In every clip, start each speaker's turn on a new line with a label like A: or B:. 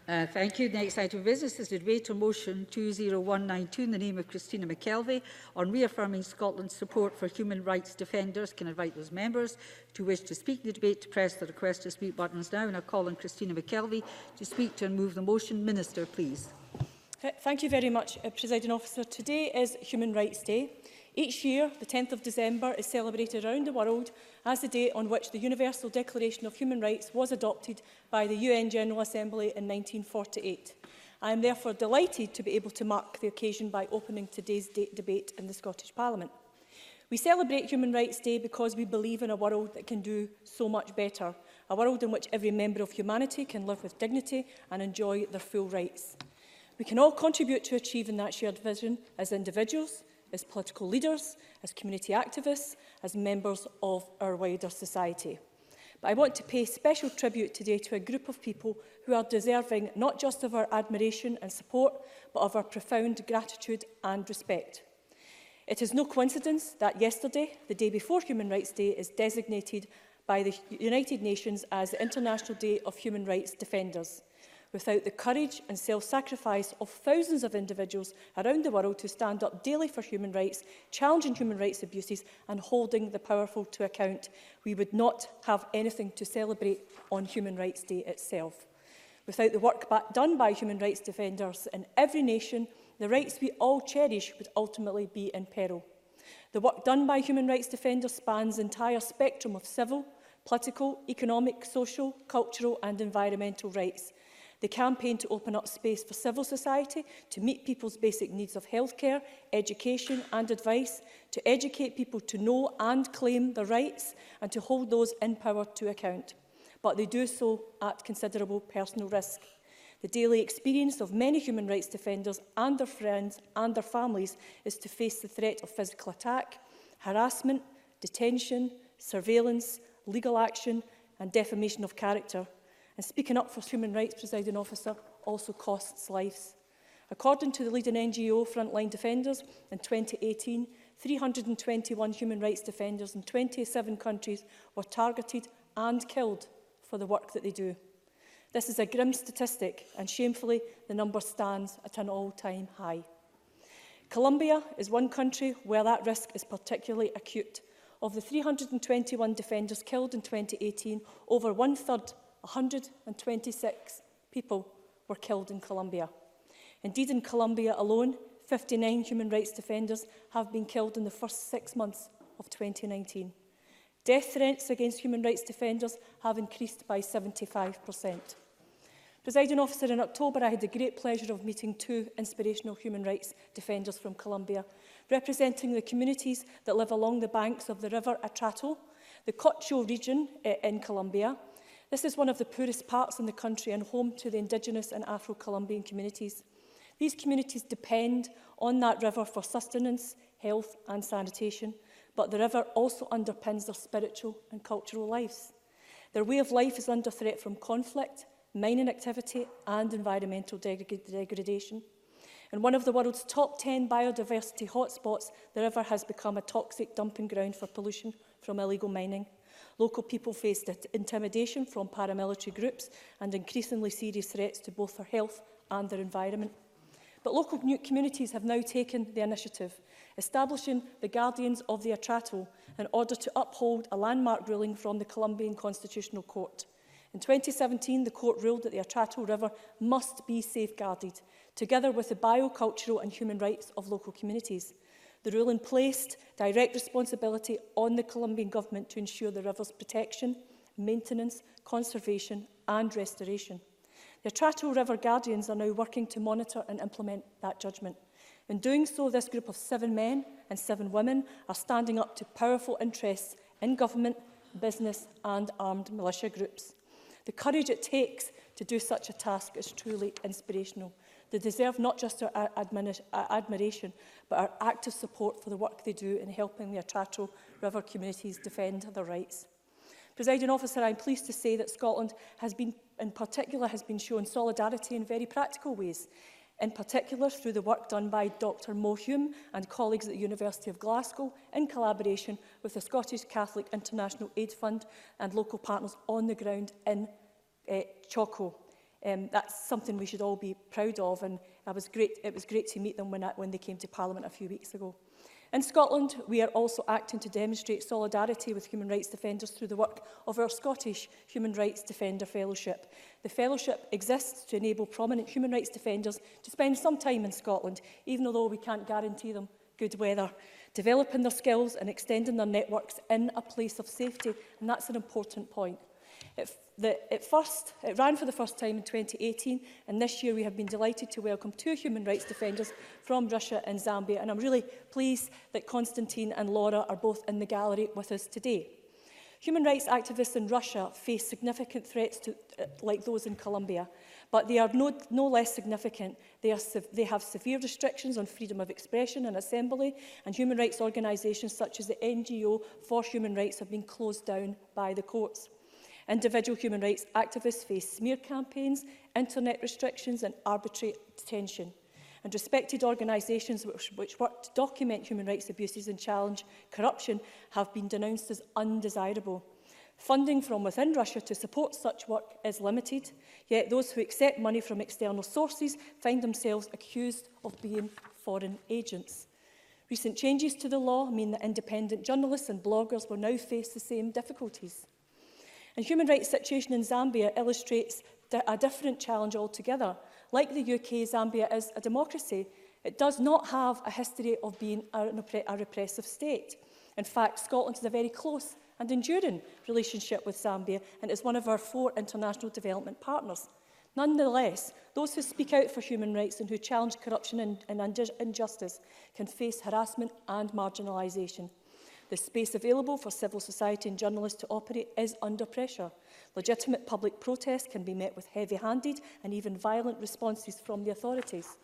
A: Thank you. The next item of business is the debate on motion 20192 in the name of Christina McKelvey on reaffirming Scotland's support for human rights defenders. Can I invite those members who wish to speak in the debate to press the request to speak buttons now, and I call on Christina McKelvey to speak to and move the motion. Minister, please.
B: Thank you very much, Presiding Officer. Today is Human Rights Day. Each year, the 10th of December is celebrated around the world as the day on which the Universal Declaration of Human Rights was adopted by the UN General Assembly in 1948. I am therefore delighted to be able to mark the occasion by opening today's debate in the Scottish Parliament. We celebrate Human Rights Day because we believe in a world that can do so much better, a world in which every member of humanity can live with dignity and enjoy their full rights. We can all contribute to achieving that shared vision as individuals, as political leaders, as community activists, as members of our wider society. But I want to pay special tribute today to a group of people who are deserving not just of our admiration and support, but of our profound gratitude and respect. It is no coincidence that yesterday, the day before Human Rights Day, is designated by the United Nations as the International Day of Human Rights Defenders. Without the courage and self-sacrifice of thousands of individuals around the world who stand up daily for human rights, challenging human rights abuses and holding the powerful to account, we would not have anything to celebrate on Human Rights Day itself. Without the work done by human rights defenders in every nation, the rights we all cherish would ultimately be in peril. The work done by human rights defenders spans the entire spectrum of civil, political, economic, social, cultural and environmental rights. They campaign to open up space for civil society, to meet people's basic needs of healthcare, education and advice, to educate people to know and claim their rights, and to hold those in power to account. But they do so at considerable personal risk. The daily experience of many human rights defenders and their friends and their families is to face the threat of physical attack, harassment, detention, surveillance, legal action and defamation of character. And speaking up for human rights, Presiding Officer, also costs lives. According to the leading NGO Frontline Defenders, in 2018, 321 human rights defenders in 27 countries were targeted and killed for the work that they do. This is a grim statistic, and shamefully, the number stands at an all-time high. Colombia is one country where that risk is particularly acute. Of the 321 defenders killed in 2018, over one-third, 126 people were killed in Colombia. Indeed, in Colombia alone, 59 human rights defenders have been killed in the first 6 months of 2019. Death threats against human rights defenders have increased by 75%. Presiding Officer, in October, I had the great pleasure of meeting 2 inspirational human rights defenders from Colombia, representing the communities that live along the banks of the River Atrato, the Cocho region in Colombia. This is one of the poorest parts in the country and home to the Indigenous and Afro-Colombian communities. These communities depend on that river for sustenance, health and sanitation, but the river also underpins their spiritual and cultural lives. Their way of life is under threat from conflict, mining activity and environmental degradation. In one of the world's top 10 biodiversity hotspots, the river has become a toxic dumping ground for pollution from illegal mining. Local people face intimidation from paramilitary groups and increasingly serious threats to both their health and their environment. But local communities have now taken the initiative, establishing the Guardians of the Atrato in order to uphold a landmark ruling from the Colombian Constitutional Court. In 2017, the court ruled that the Atrato River must be safeguarded, together with the biocultural and human rights of local communities. The ruling placed direct responsibility on the Colombian government to ensure the river's protection, maintenance, conservation and restoration. The Atrato River Guardians are now working to monitor and implement that judgment. In doing so, this group of 7 men and 7 women are standing up to powerful interests in government, business and armed militia groups. The courage it takes to do such a task is truly inspirational. They deserve not just our admiration, but our active support for the work they do in helping the Atrato River communities defend their rights. Presiding Officer, I am pleased to say that Scotland has been shown solidarity in very practical ways, in particular through the work done by Dr Mo Hume and colleagues at the University of Glasgow in collaboration with the Scottish Catholic International Aid Fund and local partners on the ground in Choco. That's something we should all be proud of, and it was great to meet them when they came to Parliament a few weeks ago. In Scotland, we are also acting to demonstrate solidarity with human rights defenders through the work of our Scottish Human Rights Defender Fellowship. The Fellowship exists to enable prominent human rights defenders to spend some time in Scotland, even though we can't guarantee them good weather, developing their skills and extending their networks in a place of safety, and that's an important point. It ran for the first time in 2018, and this year we have been delighted to welcome 2 human rights defenders from Russia and Zambia, and I'm really pleased that Constantine and Laura are both in the gallery with us today. Human rights activists in Russia face significant threats like those in Colombia, but they are no less significant. They have severe restrictions on freedom of expression and assembly, and human rights organisations such as the NGO for Human Rights have been closed down by the courts. Individual human rights activists face smear campaigns, internet restrictions and arbitrary detention. And respected organisations which work to document human rights abuses and challenge corruption have been denounced as undesirable. Funding from within Russia to support such work is limited, yet those who accept money from external sources find themselves accused of being foreign agents. Recent changes to the law mean that independent journalists and bloggers will now face the same difficulties. The human rights situation in Zambia illustrates a different challenge altogether. Like the UK, Zambia is a democracy. It does not have a history of being a repressive state. In fact, Scotland has a very close and enduring relationship with Zambia and is one of our 4 international development partners. Nonetheless, those who speak out for human rights and who challenge corruption and injustice can face harassment and marginalisation. The space available for civil society and journalists to operate is under pressure. Legitimate public protest can be met with heavy-handed and even violent responses from the authorities.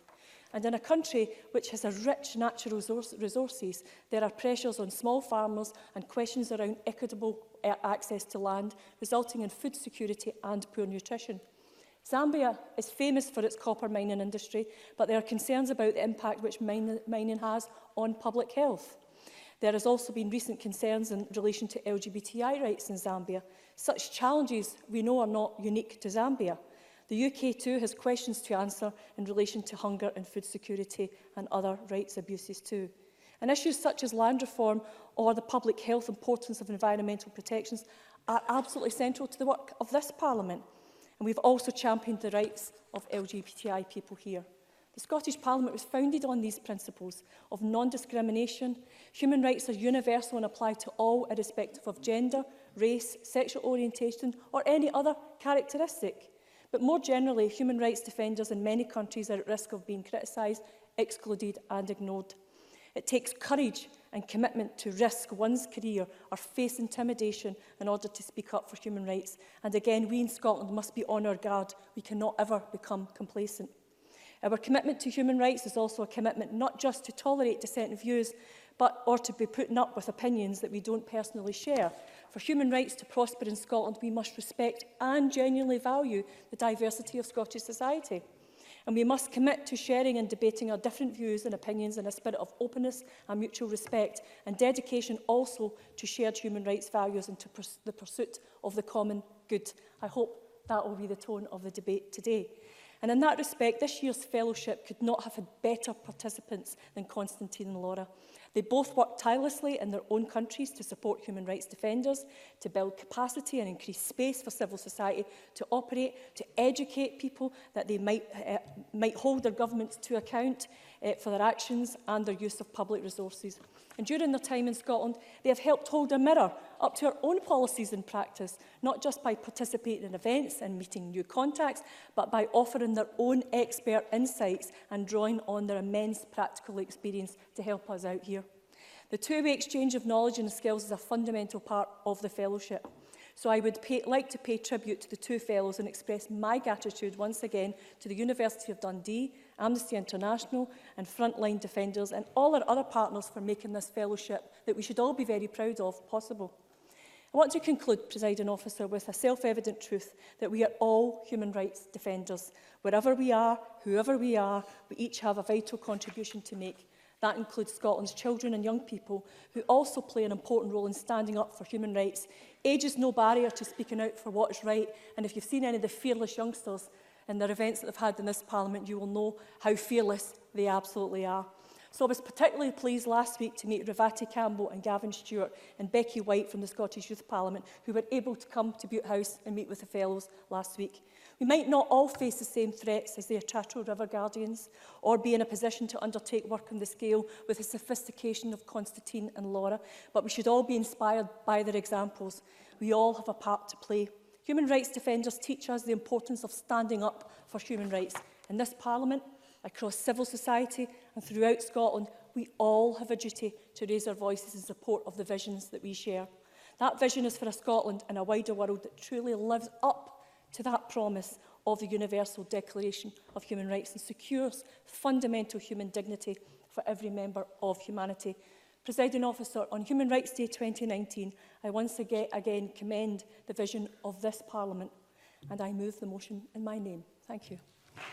B: And in a country which has a rich natural resources, there are pressures on small farmers and questions around equitable access to land, resulting in food security and poor nutrition. Zambia is famous for its copper mining industry, but there are concerns about the impact which mining has on public health. There has also been recent concerns in relation to LGBTI rights in Zambia. Such challenges, we know, are not unique to Zambia. The UK too has questions to answer in relation to hunger and food security and other rights abuses too. And issues such as land reform or the public health importance of environmental protections are absolutely central to the work of this Parliament. And we've also championed the rights of LGBTI people here. The Scottish Parliament was founded on these principles of non-discrimination. Human rights are universal and apply to all, irrespective of gender, race, sexual orientation or any other characteristic. But more generally, human rights defenders in many countries are at risk of being criticised, excluded and ignored. It takes courage and commitment to risk one's career or face intimidation in order to speak up for human rights. And again, we in Scotland must be on our guard. We cannot ever become complacent. Our commitment to human rights is also a commitment not just to tolerate dissenting views, or to be putting up with opinions that we don't personally share. For human rights to prosper in Scotland, we must respect and genuinely value the diversity of Scottish society. And we must commit to sharing and debating our different views and opinions in a spirit of openness and mutual respect, and dedication also to shared human rights values and to the pursuit of the common good. I hope that will be the tone of the debate today. And in that respect, this year's fellowship could not have had better participants than Constantine and Laura. They both work tirelessly in their own countries to support human rights defenders, to build capacity and increase space for civil society to operate, to educate people that they might hold their governments to account for their actions and their use of public resources. And during their time in Scotland, they have helped hold a mirror up to our own policies and practice, not just by participating in events and meeting new contacts, but by offering their own expert insights and drawing on their immense practical experience to help us out here. The two-way exchange of knowledge and skills is a fundamental part of the fellowship. So I would like to pay tribute to the 2 fellows and express my gratitude once again to the University of Dundee, Amnesty International and Frontline Defenders and all our other partners for making this fellowship that we should all be very proud of possible. I want to conclude, Presiding Officer, with a self-evident truth that we are all human rights defenders. Wherever we are, whoever we are, we each have a vital contribution to make. That includes Scotland's children and young people who also play an important role in standing up for human rights. Age is no barrier to speaking out for what is right, and if you've seen any of the fearless youngsters in their events that they've had in this Parliament, you will know how fearless they absolutely are. So I was particularly pleased last week to meet Ravati Campbell and Gavin Stewart and Becky White from the Scottish Youth Parliament, who were able to come to Butte House and meet with the fellows last week. We might not all face the same threats as the Atrato River Guardians, or be in a position to undertake work on the scale with the sophistication of Constantine and Laura, but we should all be inspired by their examples. We all have a part to play. Human rights defenders teach us the importance of standing up for human rights. In this Parliament, across civil society and throughout Scotland, we all have a duty to raise our voices in support of the visions that we share. That vision is for a Scotland and a wider world that truly lives up to that promise of the Universal Declaration of Human Rights and secures fundamental human dignity for every member of humanity. Presiding Officer, on Human Rights Day 2019, I once again commend the vision of this Parliament, and I move the motion in my name. Thank you.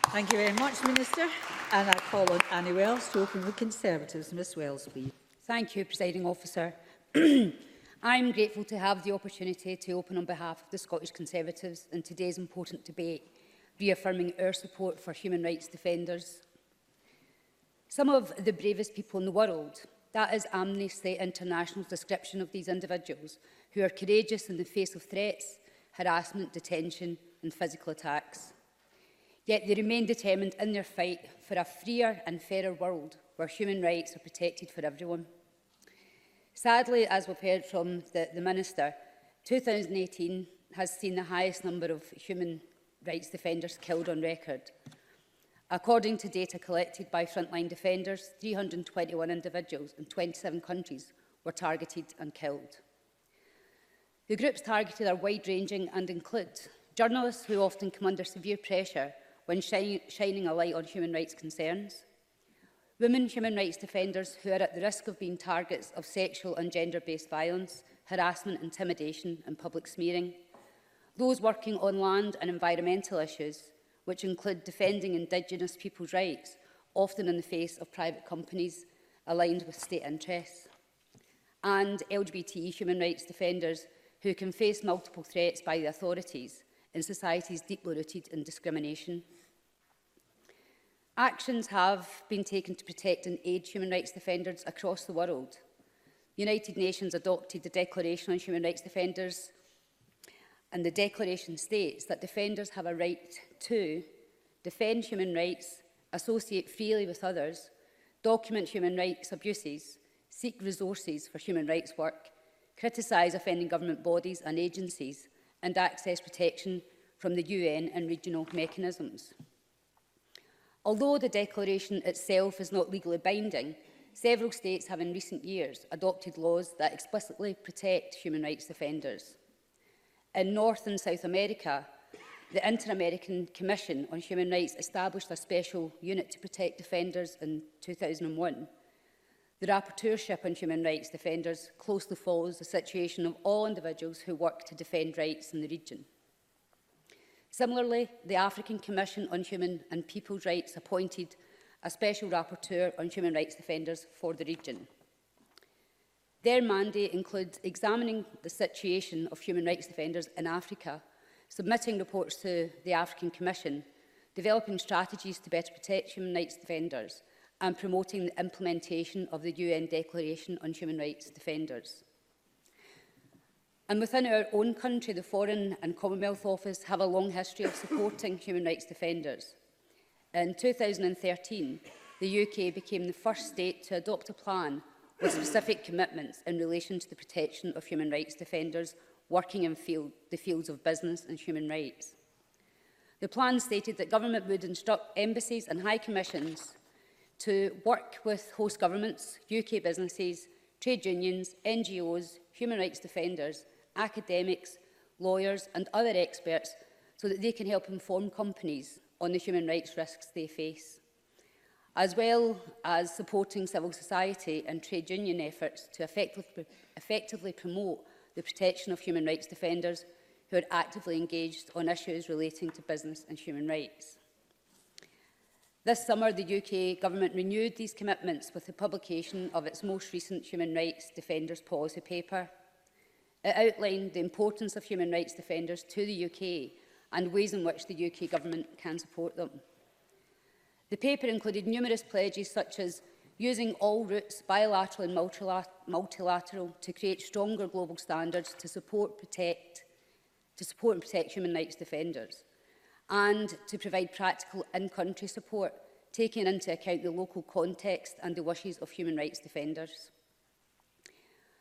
A: Thank you very much, Minister. And I call on Annie Wells to open the Conservatives. Miss Wells, please.
C: Thank you, Presiding Officer. I'm grateful to have the opportunity to open on behalf of the Scottish Conservatives in today's important debate, reaffirming our support for human rights defenders. Some of the bravest people in the world, that is Amnesty International's description of these individuals, who are courageous in the face of threats, harassment, detention and physical attacks. Yet they remain determined in their fight for a freer and fairer world where human rights are protected for everyone. Sadly, as we've heard from the Minister, 2018 has seen the highest number of human rights defenders killed on record. According to data collected by Frontline Defenders, 321 individuals in 27 countries were targeted and killed. The groups targeted are wide-ranging and include journalists who often come under severe pressure when shining a light on human rights concerns, women human rights defenders who are at the risk of being targets of sexual and gender-based violence, harassment, intimidation and public smearing, those working on land and environmental issues, which include defending Indigenous people's rights, often in the face of private companies aligned with state interests, and LGBT human rights defenders who can face multiple threats by the authorities in societies deeply rooted in discrimination. Actions have been taken to protect and aid human rights defenders across the world. The United Nations adopted the Declaration on Human Rights Defenders, and the Declaration states that defenders have a right to defend human rights, associate freely with others, document human rights abuses, seek resources for human rights work, criticise offending government bodies and agencies, and access protection from the UN and regional mechanisms. Although the Declaration itself is not legally binding, several states have in recent years adopted laws that explicitly protect human rights defenders. In North and South America, the Inter-American Commission on Human Rights established a special unit to protect defenders in 2001. The rapporteurship on human rights defenders closely follows the situation of all individuals who work to defend rights in the region. Similarly, the African Commission on Human and People's Rights appointed a special rapporteur on human rights defenders for the region. Their mandate includes examining the situation of human rights defenders in Africa, submitting reports to the African Commission, developing strategies to better protect human rights defenders, and promoting the implementation of the UN Declaration on Human Rights Defenders. And within our own country, the Foreign and Commonwealth Office have a long history of supporting human rights defenders. In 2013, the UK became the first state to adopt a plan with specific commitments in relation to the protection of human rights defenders working in the fields of business and human rights. The plan stated that government would instruct embassies and high commissions to work with host governments, UK businesses, trade unions, NGOs, human rights defenders, academics, lawyers and other experts so that they can help inform companies on the human rights risks they face, as well as supporting civil society and trade union efforts to effectively promote the protection of human rights defenders who are actively engaged on issues relating to business and human rights. This summer, the UK Government renewed these commitments with the publication of its most recent Human Rights Defenders Policy Paper. It outlined the importance of human rights defenders to the UK and ways in which the UK Government can support them. The paper included numerous pledges such as using all routes, bilateral and multilateral, to create stronger global standards to support and protect human rights defenders, and to provide practical in-country support, taking into account the local context and the wishes of human rights defenders.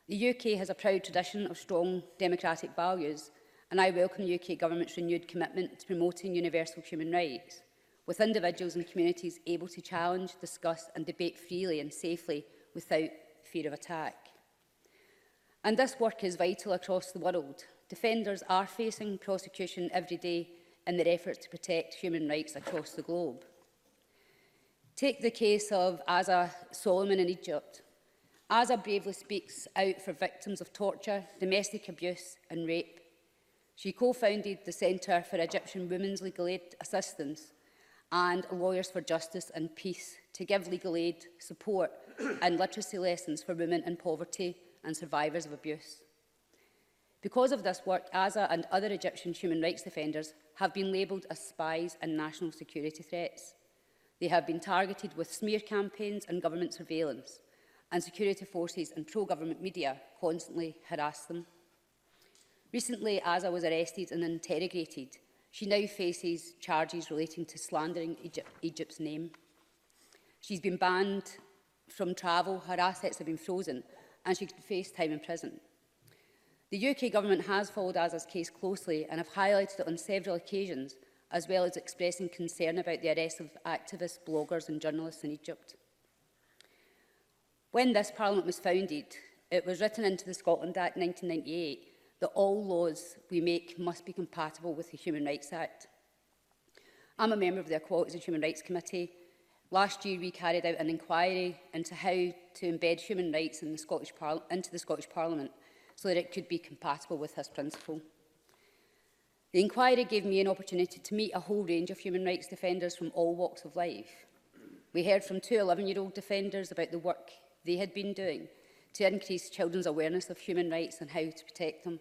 C: The UK has a proud tradition of strong democratic values, and I welcome the UK Government's renewed commitment to promoting universal human rights, with individuals and communities able to challenge, discuss and debate freely and safely without fear of attack. And this work is vital across the world. Defenders are facing prosecution every day in their efforts to protect human rights across the globe. Take the case of Asa Solomon in Egypt. Asa bravely speaks out for victims of torture, domestic abuse and rape. She co-founded the Centre for Egyptian Women's Legal Aid Assistance and Lawyers for Justice and Peace to give legal aid, support and literacy lessons for women in poverty and survivors of abuse. Because of this work, Asa and other Egyptian human rights defenders have been labelled as spies and national security threats. They have been targeted with smear campaigns and government surveillance, and security forces and pro-government media constantly harass them. Recently, Asa was arrested and interrogated. She now faces charges relating to slandering Egypt's name. She's been banned from travel, her assets have been frozen, and she could face time in prison. The UK Government has followed Asa's case closely and have highlighted it on several occasions, as well as expressing concern about the arrest of activists, bloggers and journalists in Egypt. When this Parliament was founded, it was written into the Scotland Act 1998 that all laws we make must be compatible with the Human Rights Act. I'm a member of the Equalities and Human Rights Committee. Last year we carried out an inquiry into how to embed human rights in into the Scottish Parliament so that it could be compatible with this principle. The inquiry gave me an opportunity to meet a whole range of human rights defenders from all walks of life. We heard from two 11-year-old defenders about the work they had been doing to increase children's awareness of human rights and how to protect them.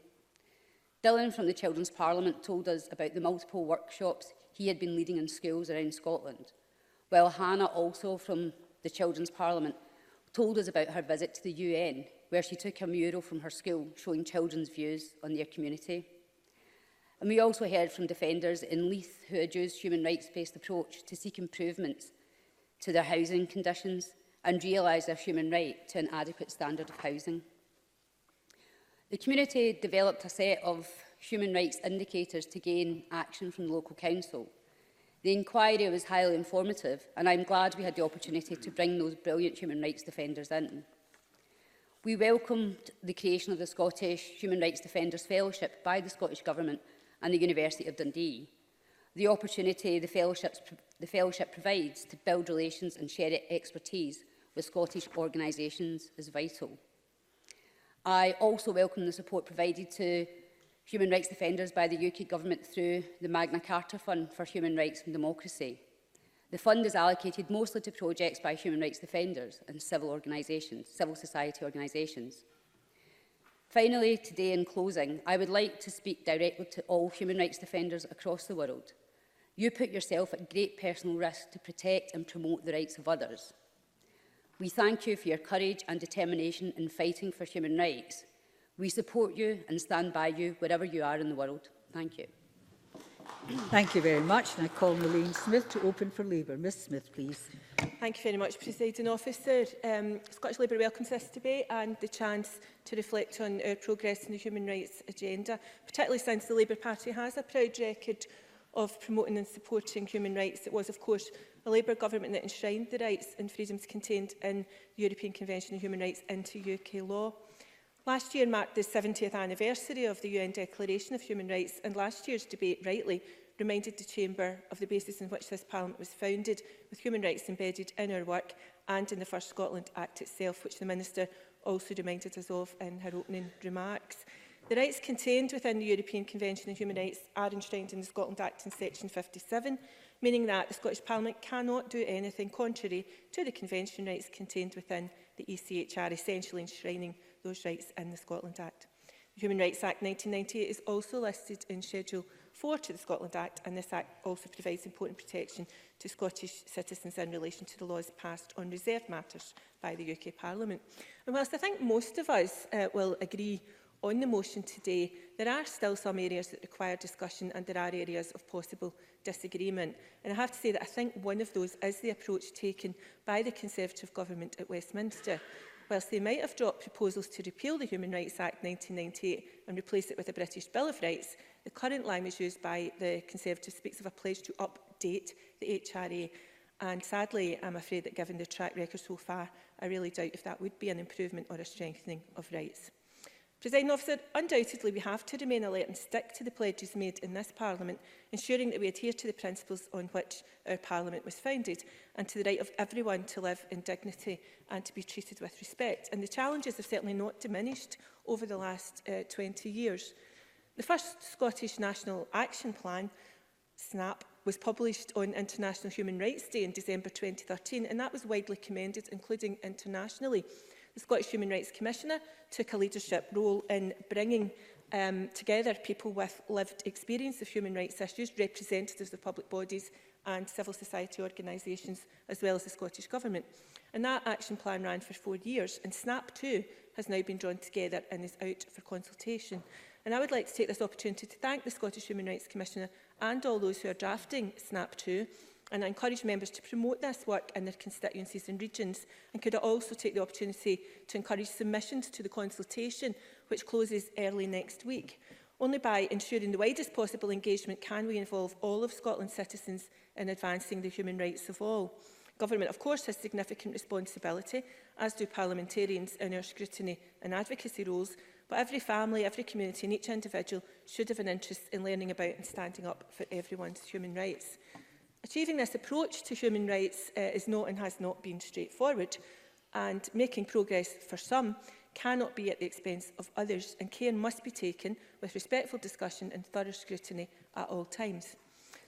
C: Dylan from the Children's Parliament told us about the multiple workshops he had been leading in schools around Scotland, while Hannah, also from the Children's Parliament, told us about her visit to the UN, where she took a mural from her school showing children's views on their community. And we also heard from defenders in Leith who had used human rights-based approach to seek improvements to their housing conditions and realise their human right to an adequate standard of housing. The community developed a set of human rights indicators to gain action from the local council. The inquiry was highly informative, and I'm glad we had the opportunity to bring those brilliant human rights defenders in. We welcomed the creation of the Scottish Human Rights Defenders Fellowship by the Scottish Government and the University of Dundee. The opportunity the fellowship provides to build relations and share expertise with Scottish organisations is vital. I also welcome the support provided to human rights defenders by the UK Government through the Magna Carta Fund for Human Rights and Democracy. The fund is allocated mostly to projects by human rights defenders and civil society organisations. Finally, today in closing, I would like to speak directly to all human rights defenders across the world. You put yourself at great personal risk to protect and promote the rights of others. We thank you for your courage and determination in fighting for human rights. We support you and stand by you wherever you are in the world. Thank you.
A: Thank you very much. And I call Elaine Smith to open for Labour. Ms Smith, please.
B: Thank you very much, Presiding Officer. Scottish Labour welcomes this debate and the chance to reflect on our progress in the human rights agenda, particularly since the Labour Party has a proud record of promoting and supporting human rights. It was, of course, a Labour government that enshrined the rights and freedoms contained in the European Convention on Human Rights into UK law. Last year marked the 70th anniversary of the UN Declaration of Human Rights, and last year's debate rightly reminded the Chamber of the basis on which this Parliament was founded, with human rights embedded in our work and in the First Scotland Act itself, which the Minister also reminded us of in her opening remarks. The rights contained within the European Convention on Human Rights are enshrined in the Scotland Act in section 57, meaning that the Scottish Parliament cannot do anything contrary to the Convention rights contained within the ECHR, essentially enshrining those rights in the Scotland Act. The Human Rights Act 1998 is also listed in Schedule
D: 4 to the Scotland Act, and this Act also provides important protection to Scottish citizens in relation to the laws passed on reserved matters by the UK Parliament. And whilst I think most of us will agree on the motion today, there are still some areas that require discussion and there are areas of possible disagreement. And I have to say that I think one of those is the approach taken by the Conservative Government at Westminster. Whilst they might have dropped proposals to repeal the Human Rights Act 1998 and replace it with a British Bill of Rights, the current language used by the Conservatives speaks of a pledge to update the HRA. And sadly, I'm afraid that given the track record so far, I really doubt if that would be an improvement or a strengthening of rights. Presiding Officer, undoubtedly we have to remain alert and stick to the pledges made in this Parliament, ensuring that we adhere to the principles on which our Parliament was founded and to the right of everyone to live in dignity and to be treated with respect. And the challenges have certainly not diminished over the last 20 years. The first Scottish National Action Plan, SNAP, was published on International Human Rights Day in December 2013, and that was widely commended, including internationally. The Scottish Human Rights Commissioner took a leadership role in bringing together people with lived experience of human rights issues, representatives of public bodies and civil society organisations, as well as the Scottish Government. And that action plan ran for 4 years, and SNAP 2 has now been drawn together and is out for consultation. And I would like to take this opportunity to thank the Scottish Human Rights Commissioner and all those who are drafting SNAP 2, and I encourage members to promote this work in their constituencies and regions. And could I also take the opportunity to encourage submissions to the consultation, which closes early next week. Only by ensuring the widest possible engagement can we involve all of Scotland's citizens in advancing the human rights of all. Government, of course, has significant responsibility, as do parliamentarians in our scrutiny and advocacy roles, but every family, every community and each individual should have an interest in learning about and standing up for everyone's human rights. Achieving this approach to human rights is not and has not been straightforward, and making progress for some cannot be at the expense of others, and care must be taken with respectful discussion and thorough scrutiny at all times.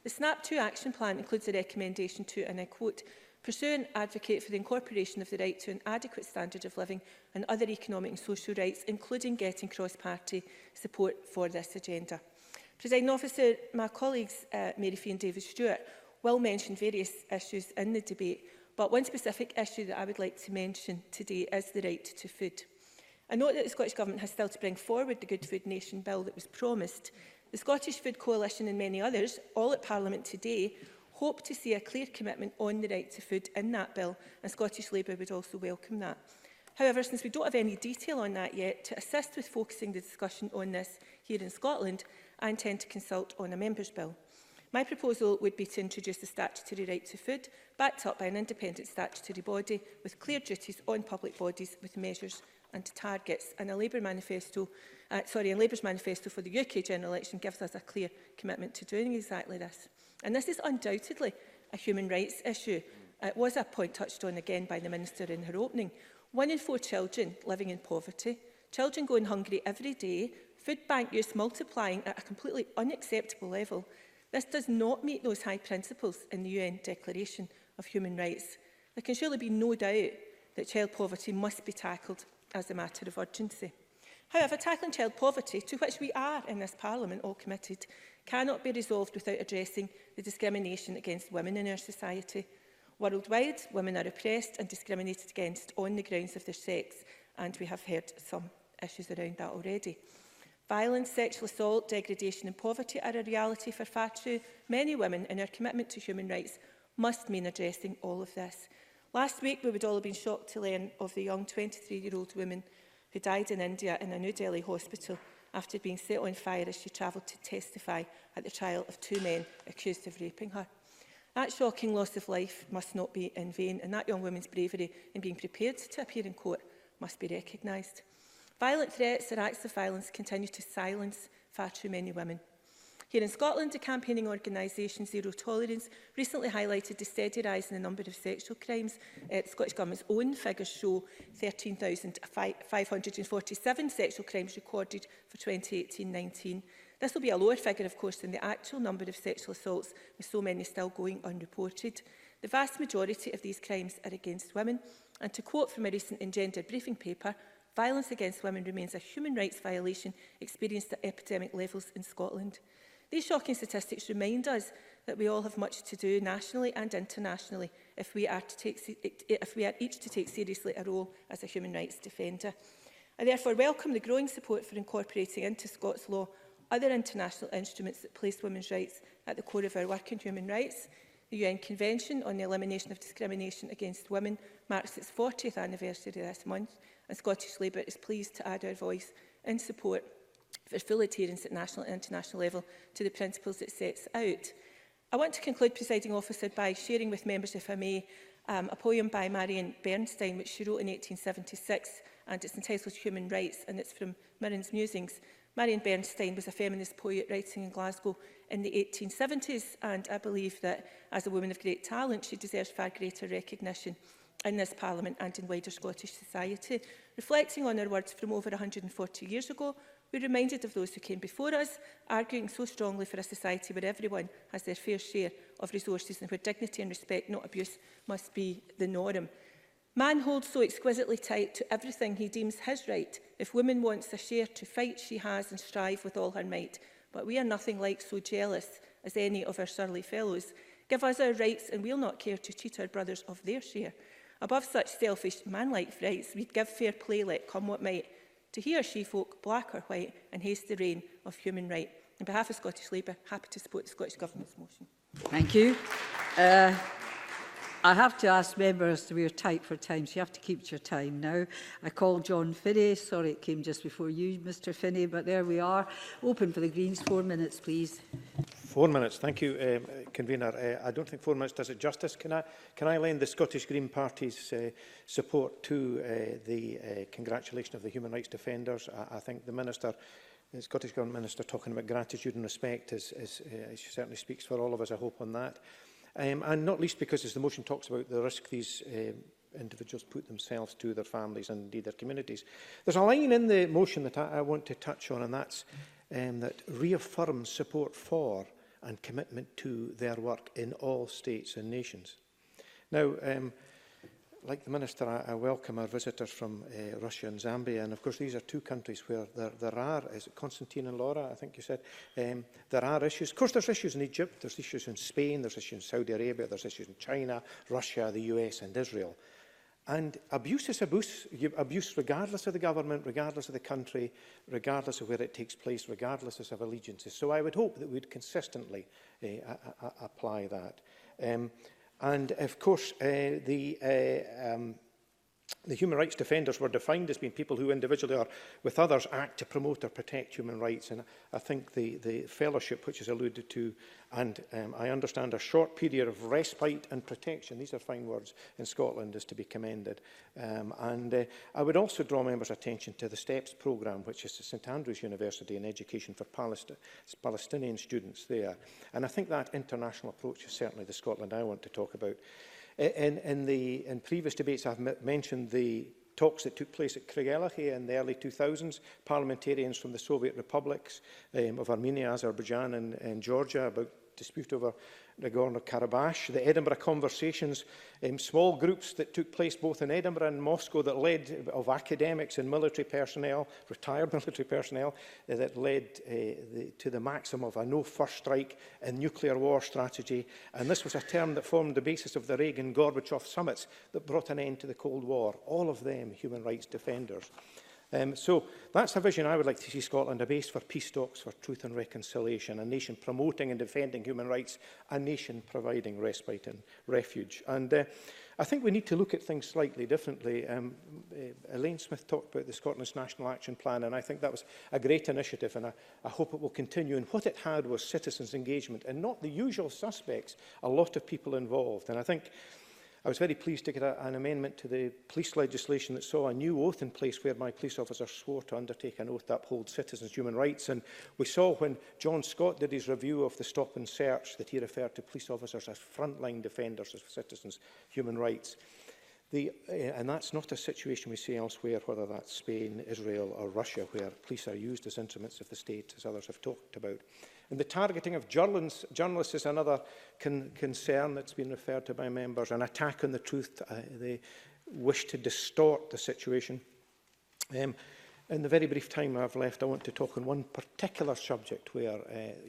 D: The SNAP 2 action plan includes a recommendation to, and I quote, pursue and advocate for the incorporation of the right to an adequate standard of living and other economic and social rights, including getting cross-party support for this agenda. Presiding Officer, my colleagues Mary Fee and David Stewart will mention various issues in the debate, but one specific issue that I would like to mention today is the right to food. I note that the Scottish Government has still to bring forward the Good Food Nation bill that was promised. The Scottish Food Coalition and many others, all at Parliament today, hope to see a clear commitment on the right to food in that bill, and Scottish Labour would also welcome that. However, since we don't have any detail on that yet, to assist with focusing the discussion on this here in Scotland, I intend to consult on a Members' Bill. My proposal would be to introduce a statutory right to food, backed up by an independent statutory body with clear duties on public bodies with measures and targets. And a Labour manifesto, Labour's manifesto for the UK general election gives us a clear commitment to doing exactly this. And this is undoubtedly a human rights issue. It was a point touched on again by the Minister in her opening. 1 in 4 children living in poverty, children going hungry every day, food bank use multiplying at a completely unacceptable level. This does not meet those high principles in the UN Declaration of Human Rights. There can surely be no doubt that child poverty must be tackled as a matter of urgency. However, tackling child poverty, to which we are in this Parliament all committed, cannot be resolved without addressing the discrimination against women in our society. Worldwide, women are oppressed and discriminated against on the grounds of their sex, and we have heard some issues around that already. Violence, sexual assault, degradation and poverty are a reality for far too many women, and our commitment to human rights must mean addressing all of this. Last week, we would all have been shocked to learn of the young 23-year-old woman who died in India in a New Delhi hospital after being set on fire as she travelled to testify at the trial of 2 men accused of raping her. That shocking loss of life must not be in vain, and that young woman's bravery in being prepared to appear in court must be recognised. Violent threats or acts of violence continue to silence far too many women. Here in Scotland, the campaigning organisation Zero Tolerance recently highlighted the steady rise in the number of sexual crimes. The Scottish Government's own figures show 13,547 sexual crimes recorded for 2018-19. This will be a lower figure, of course, than the actual number of sexual assaults, with so many still going unreported. The vast majority of these crimes are against women, and to quote from a recent Engender briefing paper, violence against women remains a human rights violation experienced at epidemic levels in Scotland. These shocking statistics remind us that we all have much to do nationally and internationally if we are each to take seriously a role as a human rights defender. I therefore welcome the growing support for incorporating into Scots law other international instruments that place women's rights at the core of our work in human rights. The UN Convention on the Elimination of Discrimination Against Women marks its 40th anniversary this month, and Scottish Labour is pleased to add our voice in support for full adherence at national and international level to the principles it sets out. I want to conclude, Presiding Officer, by sharing with members, if I may, a poem by Marion Bernstein, which she wrote in 1876, and it's entitled Human Rights, and it's from Mirren's Musings. Marion Bernstein was a feminist poet writing in Glasgow in the 1870s, and I believe that as a woman of great talent, she deserves far greater recognition in this Parliament and in wider Scottish society. Reflecting on her words from over 140 years ago, we're reminded of those who came before us, arguing so strongly for a society where everyone has their fair share of resources and where dignity and respect, not abuse, must be the norm. Man holds so exquisitely tight to everything he deems his right. If woman wants a share to fight, she has and strive with all her might. But we are nothing like so jealous as any of our surly fellows. Give us our rights and we'll not care to cheat our brothers of their share. Above such selfish, man-like frights, we'd give fair play, let come what might, to he or she folk, black or white, and haste the reign of human right. On behalf of Scottish Labour, happy to support the Scottish Government's motion.
A: Thank you. I have to ask members, we're tight for time, so you have to keep to your time now. I call John Finney. Sorry it came just before you, Mr Finney, but there we are. Open for the Greens. 4 minutes, please.
E: 4 minutes. Thank you, Convener. I don't think 4 minutes does it justice. Can I lend the Scottish Green Party's support to the congratulation of the human rights defenders? I think the Scottish Government Minister talking about gratitude and respect she certainly speaks for all of us, I hope, on that. And not least because, as the motion talks about, the risk these individuals put themselves to, their families and indeed their communities. There's a line in the motion that I want to touch on, and that's that reaffirms support for and commitment to their work in all states and nations. Now, like the Minister, I welcome our visitors from Russia and Zambia, and of course these are two countries where there are, is it Constantine and Laura, I think you said, there are issues. Of course there's issues in Egypt, there's issues in Spain, there's issues in Saudi Arabia, there's issues in China, Russia, the US and Israel. And abuse is abuse regardless of the government, regardless of the country, regardless of where it takes place, regardless of allegiances. So I would hope that we'd consistently apply that. And of course, the human rights defenders were defined as being people who individually or with others act to promote or protect human rights. And I think the fellowship, which is alluded to, and I understand a short period of respite and protection, these are fine words, in Scotland is to be commended. I would also draw members' attention to the STEPS programme, which is the St Andrews University in Education for Palestinian students there. And I think that international approach is certainly the Scotland I want to talk about. In previous debates, I've mentioned the talks that took place at Craigellachie in the early 2000s, parliamentarians from the Soviet republics of Armenia, Azerbaijan and Georgia about dispute over Nagorno-Karabakh, the Edinburgh conversations, small groups that took place both in Edinburgh and Moscow that led of academics and military personnel, retired military personnel, that led to the maxim of a no first strike and nuclear war strategy. And this was a term that formed the basis of the Reagan-Gorbachev summits that brought an end to the Cold War. All of them human rights defenders. So that's a vision I would like to see Scotland, a base for peace talks, for truth and reconciliation, a nation promoting and defending human rights, a nation providing respite and refuge. And I think we need to look at things slightly differently. Elaine Smith talked about the Scotland's National Action Plan, and I think that was a great initiative, and I hope it will continue. And what it had was citizens' engagement, and not the usual suspects, a lot of people involved. And I think I was very pleased to get an amendment to the police legislation that saw a new oath in place where my police officers swore to undertake an oath to uphold citizens' human rights. And we saw when John Scott did his review of the stop and search that he referred to police officers as frontline defenders of citizens' human rights. And that's not a situation we see elsewhere, whether that's Spain, Israel or Russia, where police are used as instruments of the state, as others have talked about. And the targeting of journalists is another concern that's been referred to by members, an attack on the truth. They wish to distort the situation. In the very brief time I've left, I want to talk on one particular subject where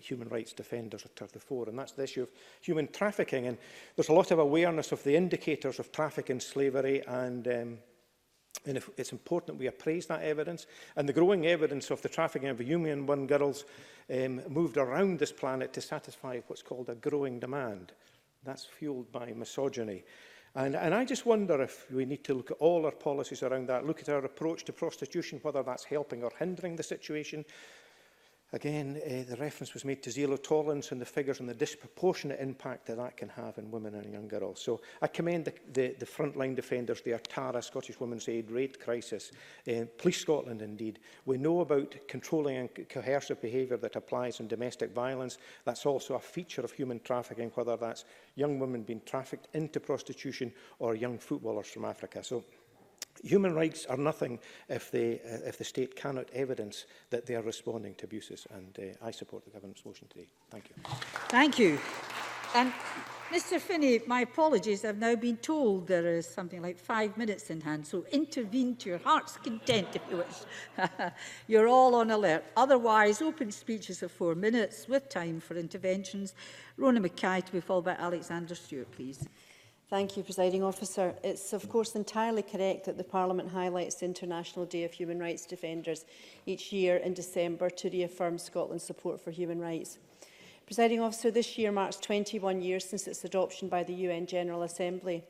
E: human rights defenders are to the fore, and that's the issue of human trafficking. And there's a lot of awareness of the indicators of trafficking, slavery, and it's important that we appraise that evidence. And the growing evidence of the trafficking of human girls moved around this planet to satisfy what's called a growing demand. That's fueled by misogyny. And I just wonder if we need to look at all our policies around that, look at our approach to prostitution, whether that's helping or hindering the situation. Again, the reference was made to zero tolerance and the figures and the disproportionate impact that that can have on women and young girls. So I commend the frontline defenders, the Tara, Scottish Women's Aid, Raid Crisis, Police Scotland indeed. We know about controlling and coercive behaviour that applies in domestic violence. That's also a feature of human trafficking, whether that's young women being trafficked into prostitution or young footballers from Africa. So human rights are nothing if the state cannot evidence that they are responding to abuses, and I support the government's motion today. Thank you.
A: Thank you. And Mr Finney, my apologies, I've now been told there is something like 5 minutes in hand, so intervene to your heart's content if you wish. You're all on alert. Otherwise, open speeches of 4 minutes with time for interventions. Rona Mackay to be followed by Alexander Stewart, please.
F: Thank you, Presiding Officer. It's of course entirely correct that the Parliament highlights the International Day of Human Rights Defenders each year in December to reaffirm Scotland's support for human rights. Presiding Officer, this year marks 21 years since its adoption by the UN General Assembly.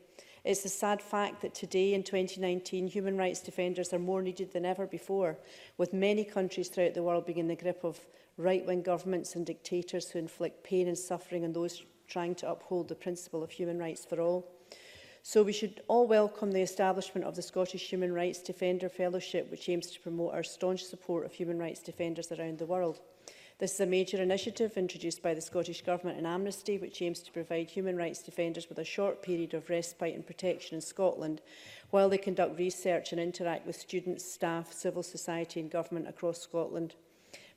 F: It's a sad fact that today, in 2019, human rights defenders are more needed than ever before, with many countries throughout the world being in the grip of right-wing governments and dictators who inflict pain and suffering on those trying to uphold the principle of human rights for all. So we should all welcome the establishment of the Scottish Human Rights Defender Fellowship, which aims to promote our staunch support of human rights defenders around the world. This is a major initiative introduced by the Scottish Government and Amnesty, which aims to provide human rights defenders with a short period of respite and protection in Scotland while they conduct research and interact with students, staff, civil society and government across Scotland.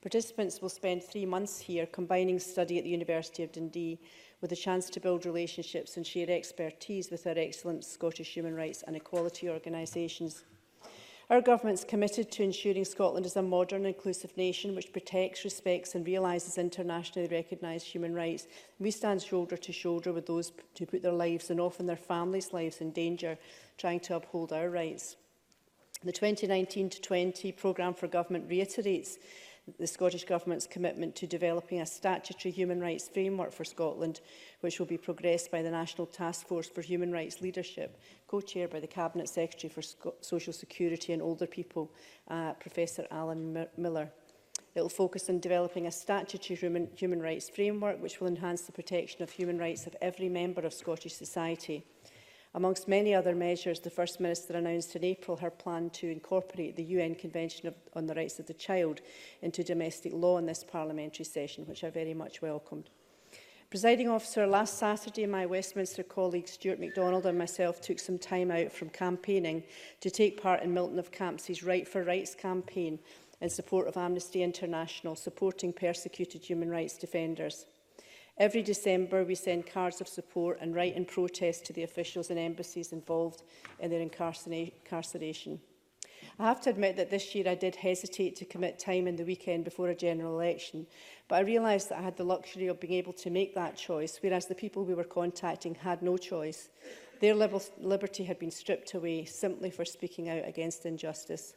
F: Participants will spend 3 months here, combining study at the University of Dundee with a chance to build relationships and share expertise with our excellent Scottish human rights and equality organisations. Our government is committed to ensuring Scotland is a modern, inclusive nation which protects, respects and realises internationally recognised human rights. We stand shoulder to shoulder with those who put their lives and often their families' lives in danger trying to uphold our rights. The 2019-20 programme for government reiterates the Scottish Government's commitment to developing a statutory human rights framework for Scotland, which will be progressed by the National Task Force for Human Rights Leadership, co-chaired by the Cabinet Secretary for Social Security and Older People, Professor Alan Miller. It will focus on developing a statutory human rights framework which will enhance the protection of human rights of every member of Scottish society. Amongst many other measures, the First Minister announced in April her plan to incorporate the UN Convention on the Rights of the Child into domestic law in this parliamentary session, which I very much welcomed. Presiding Officer, last Saturday, my Westminster colleague Stuart MacDonald and myself took some time out from campaigning to take part in Milton of Camps's Right for Rights campaign in support of Amnesty International, supporting persecuted human rights defenders. Every December, we send cards of support and write in protest to the officials and embassies involved in their incarceration. I have to admit that this year I did hesitate to commit time in the weekend before a general election, but I realised that I had the luxury of being able to make that choice, whereas the people we were contacting had no choice. Their liberty had been stripped away simply for speaking out against injustice.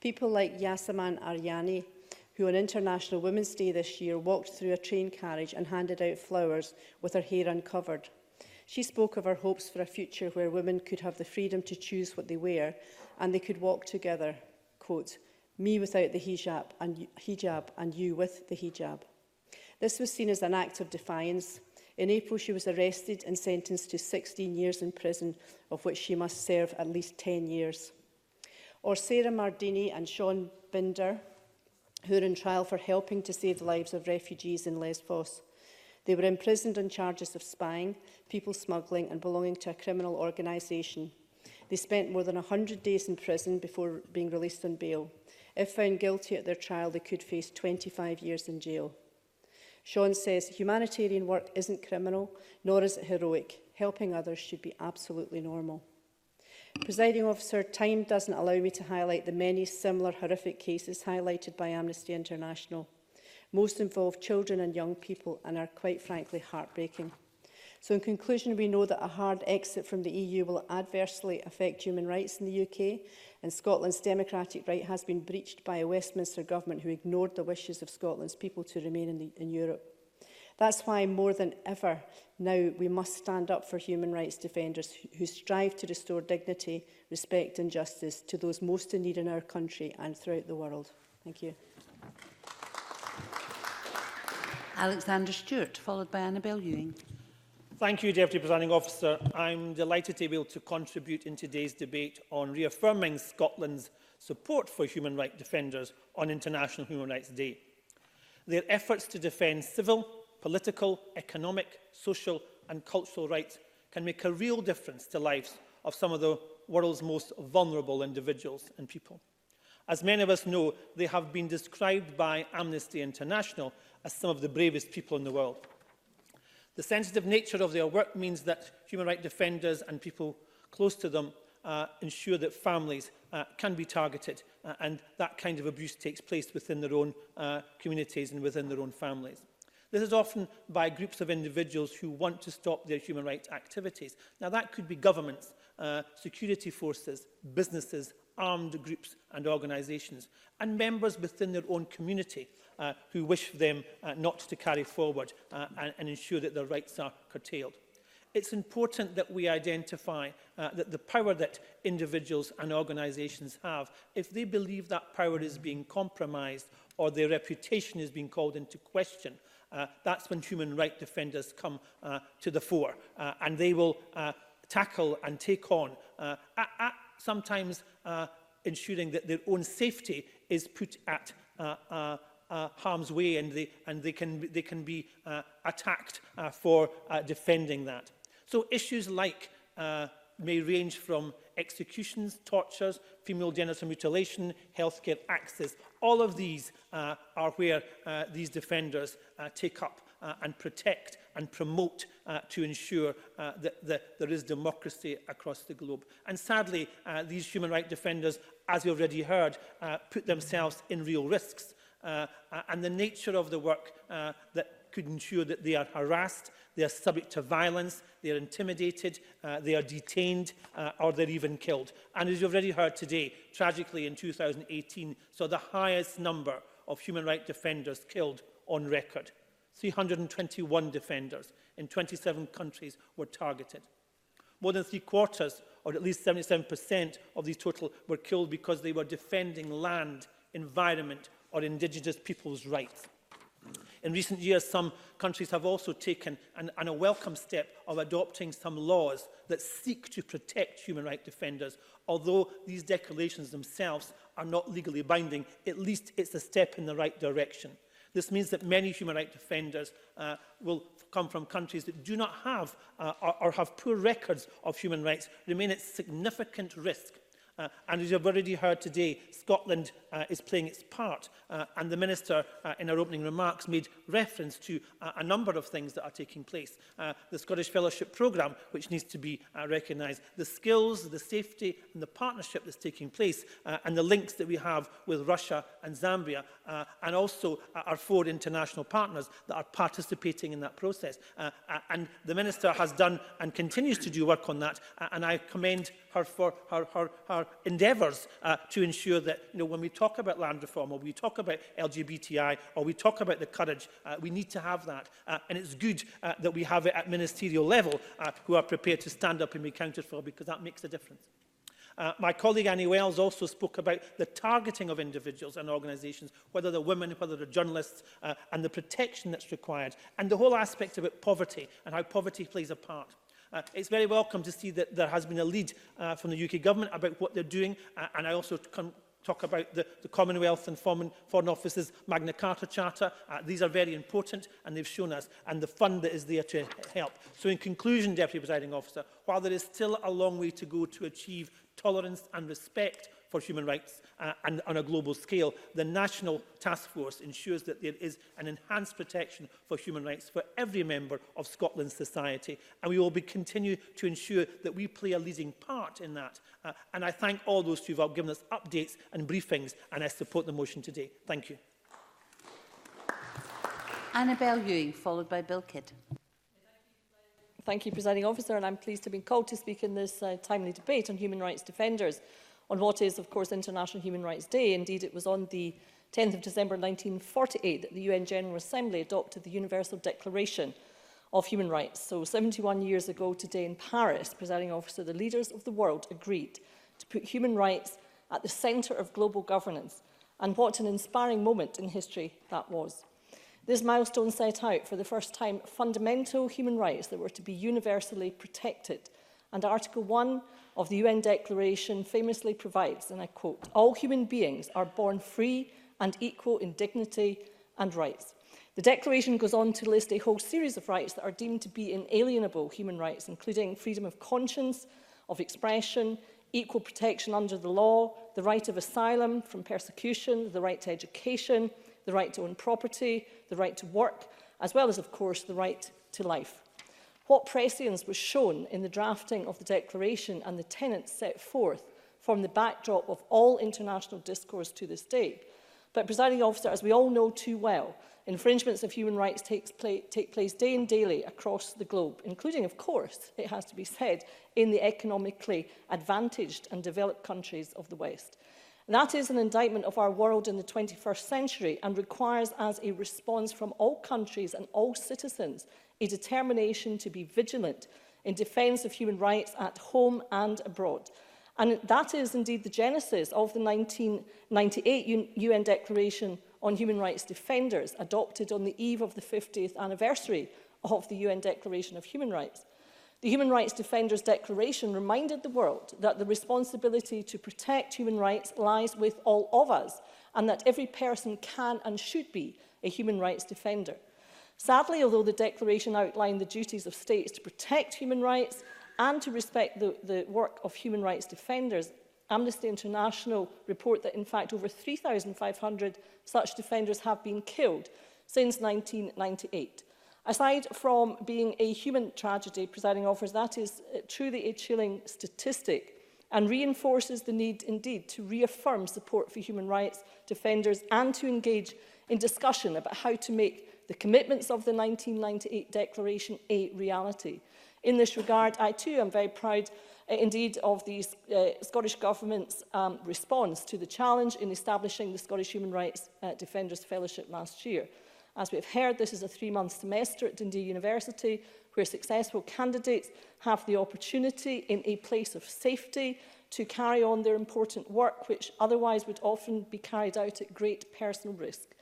F: People like Yasaman Aryani, who on International Women's Day this year walked through a train carriage and handed out flowers with her hair uncovered. She spoke of her hopes for a future where women could have the freedom to choose what they wear and they could walk together, quote, me without the hijab and you with the hijab. This was seen as an act of defiance. In April, she was arrested and sentenced to 16 years in prison, of which she must serve at least 10 years. Or Sarah Mardini and Sean Binder, who are in trial for helping to save the lives of refugees in Lesbos. They were imprisoned on charges of spying, people smuggling and belonging to a criminal organisation. They spent more than 100 days in prison before being released on bail. If found guilty at their trial, they could face 25 years in jail. Sean says, humanitarian work isn't criminal, nor is it heroic. Helping others should be absolutely normal. Presiding Officer, time doesn't allow me to highlight the many similar horrific cases highlighted by Amnesty International. Most involve children and young people and are quite frankly heartbreaking. So in conclusion, we know that a hard exit from the EU will adversely affect human rights in the UK, and Scotland's democratic right has been breached by a Westminster government who ignored the wishes of Scotland's people to remain in Europe. That's why more than ever now we must stand up for human rights defenders who strive to restore dignity, respect and justice to those most in need in our country and throughout the world. Thank you.
G: Alexander Stewart, followed by Annabel Ewing.
H: Thank you, Deputy Presiding Officer. I'm delighted to be able to contribute in today's debate on reaffirming Scotland's support for human rights defenders on International Human Rights Day. Their efforts to defend civil, political, economic, social and cultural rights can make a real difference to lives of some of the world's most vulnerable individuals and people. As many of us know, they have been described by Amnesty International as some of the bravest people in the world. The sensitive nature of their work means that human rights defenders and people close to them ensure that families can be targeted and that kind of abuse takes place within their own communities and within their own families. This is often by groups of individuals who want to stop their human rights activities. Now that could be governments, security forces, businesses, armed groups and organisations, and members within their own community who wish them not to carry forward and ensure that their rights are curtailed. It's important that we identify that the power that individuals and organisations have, if they believe that power is being compromised or their reputation is being called into question, that's when human rights defenders come to the fore and they will tackle and take on, sometimes ensuring that their own safety is put at harm's way and they can be attacked for defending that. So issues like may range from executions, tortures, female genital mutilation, healthcare access. All of these are where these defenders take up and protect and promote to ensure that there is democracy across the globe. And sadly, these human rights defenders, as we already heard, put themselves in real risks. And the nature of the work that could ensure that they are harassed, they are subject to violence, they are intimidated, they are detained, or they're even killed. And as you've already heard today, tragically in 2018 saw the highest number of human rights defenders killed on record. 321 defenders in 27 countries were targeted. More than 3/4, or at least 77% of these total, were killed because they were defending land, environment, or indigenous people's rights. In recent years, some countries have also taken a welcome step of adopting some laws that seek to protect human rights defenders. Although these declarations themselves are not legally binding, at least it's a step in the right direction. This means that many human rights defenders will come from countries that do not have or have poor records of human rights, remain at significant risk. And as you've already heard today, Scotland is playing its part. And the Minister, in her opening remarks, made reference to a number of things that are taking place. The Scottish Fellowship Programme, which needs to be recognised, the skills, the safety and the partnership that's taking place, and the links that we have with Russia and Zambia, and also our 4 international partners that are participating in that process. And the Minister has done and continues to do work on that, and I commend her for her endeavours to ensure that, when we talk about land reform, or we talk about LGBTI, or we talk about the courage, we need to have that. And it's good that we have it at ministerial level, who are prepared to stand up and be counted for, because that makes a difference. My colleague Annie Wells also spoke about the targeting of individuals and organisations, whether they're women, whether they're journalists, and the protection that's required, and the whole aspect about poverty and how poverty plays a part. It's very welcome to see that there has been a lead from the UK Government about what they're doing, and I also talk about the Commonwealth and Foreign Office's Magna Carta Charter. These are very important, and they've shown us, and the fund that is there to help. So in conclusion, Deputy Presiding Officer, while there is still a long way to go to achieve tolerance and respect for human rights and on a global scale, the National Task Force ensures that there is an enhanced protection for human rights for every member of Scotland's society, and we will continue to ensure that we play a leading part in that. And I thank all those who have given us updates and briefings, and I support the motion today. Thank you.
G: Annabel Ewing, followed by Bill Kidd.
I: Thank you, Presiding Officer, and I'm pleased to have been called to speak in this timely debate on human rights defenders on what is, of course, International Human Rights Day. Indeed, it was on the 10th of December 1948 that the UN General Assembly adopted the Universal Declaration of Human Rights. So 71 years ago today in Paris, Presiding Officer, the leaders of the world agreed to put human rights at the centre of global governance. And what an inspiring moment in history that was. This milestone set out for the first time fundamental human rights that were to be universally protected. And Article 1 of the UN Declaration famously provides, and I quote, "All human beings are born free and equal in dignity and rights." The Declaration goes on to list a whole series of rights that are deemed to be inalienable human rights, including freedom of conscience, of expression, equal protection under the law, the right of asylum from persecution, the right to education, the right to own property, the right to work, as well as, of course, the right to life. What prescience was shown in the drafting of the Declaration and the tenets set forth form the backdrop of all international discourse to this day. But, Presiding Officer, as we all know too well, infringements of human rights take place day and daily across the globe, including, of course, it has to be said, in the economically advantaged and developed countries of the West. That is an indictment of our world in the 21st century and requires, as a response from all countries and all citizens, a determination to be vigilant in defence of human rights at home and abroad. And that is indeed the genesis of the 1998 UN Declaration on Human Rights Defenders, adopted on the eve of the 50th anniversary of the UN Declaration of Human Rights. The Human Rights Defenders Declaration reminded the world that the responsibility to protect human rights lies with all of us, and that every person can and should be a human rights defender. Sadly, although the Declaration outlined the duties of states to protect human rights and to respect the work of human rights defenders, Amnesty International report that, in fact, over 3,500 such defenders have been killed since 1998. Aside from being a human tragedy, Presiding Officer, that is truly a chilling statistic and reinforces the need, indeed, to reaffirm support for human rights defenders and to engage in discussion about how to make the commitments of the 1998 Declaration a reality. In this regard, I too am very proud, indeed, of the Scottish Government's response to the challenge in establishing the Scottish Human Rights Defenders Fellowship last year. As we have heard, this is a 3-month semester at Dundee University where successful candidates have the opportunity in a place of safety to carry on their important work, which otherwise would often be carried out at great personal risk.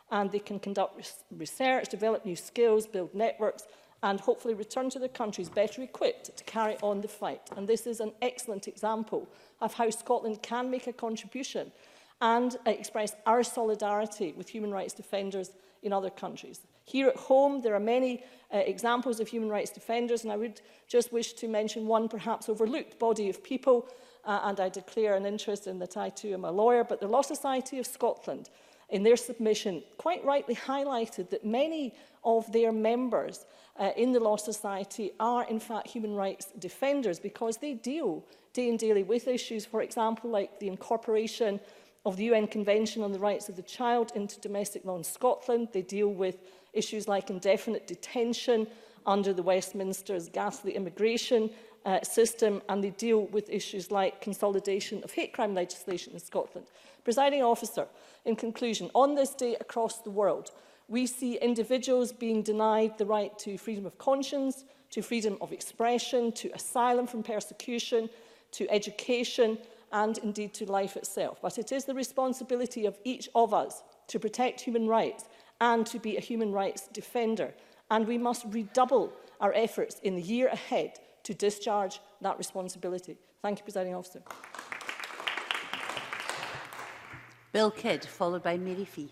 I: And they can conduct research, develop new skills, build networks, and hopefully return to their countries better equipped to carry on the fight. And this is an excellent example of how Scotland can make a contribution and express our solidarity with human rights defenders in other countries. Here at home, there are many examples of human rights defenders, and I would just wish to mention one perhaps overlooked body of people, and I declare an interest in that I too am a lawyer, but the Law Society of Scotland, in their submission, quite rightly highlighted that many of their members in the Law Society are in fact human rights defenders because they deal day and daily with issues, for example, like the incorporation of the UN Convention on the Rights of the Child into domestic law in Scotland. They deal with issues like indefinite detention under the Westminster's ghastly immigration system, and they deal with issues like consolidation of hate crime legislation in Scotland. Presiding Officer, in conclusion, on this day across the world, we see individuals being denied the right to freedom of conscience, to freedom of expression, to asylum from persecution, to education, and indeed to life itself. But it is the responsibility of each of us to protect human rights and to be a human rights defender. And we must redouble our efforts in the year ahead to discharge that responsibility. Thank you, Presiding Officer.
G: Bill Kidd, followed by Mary Fee.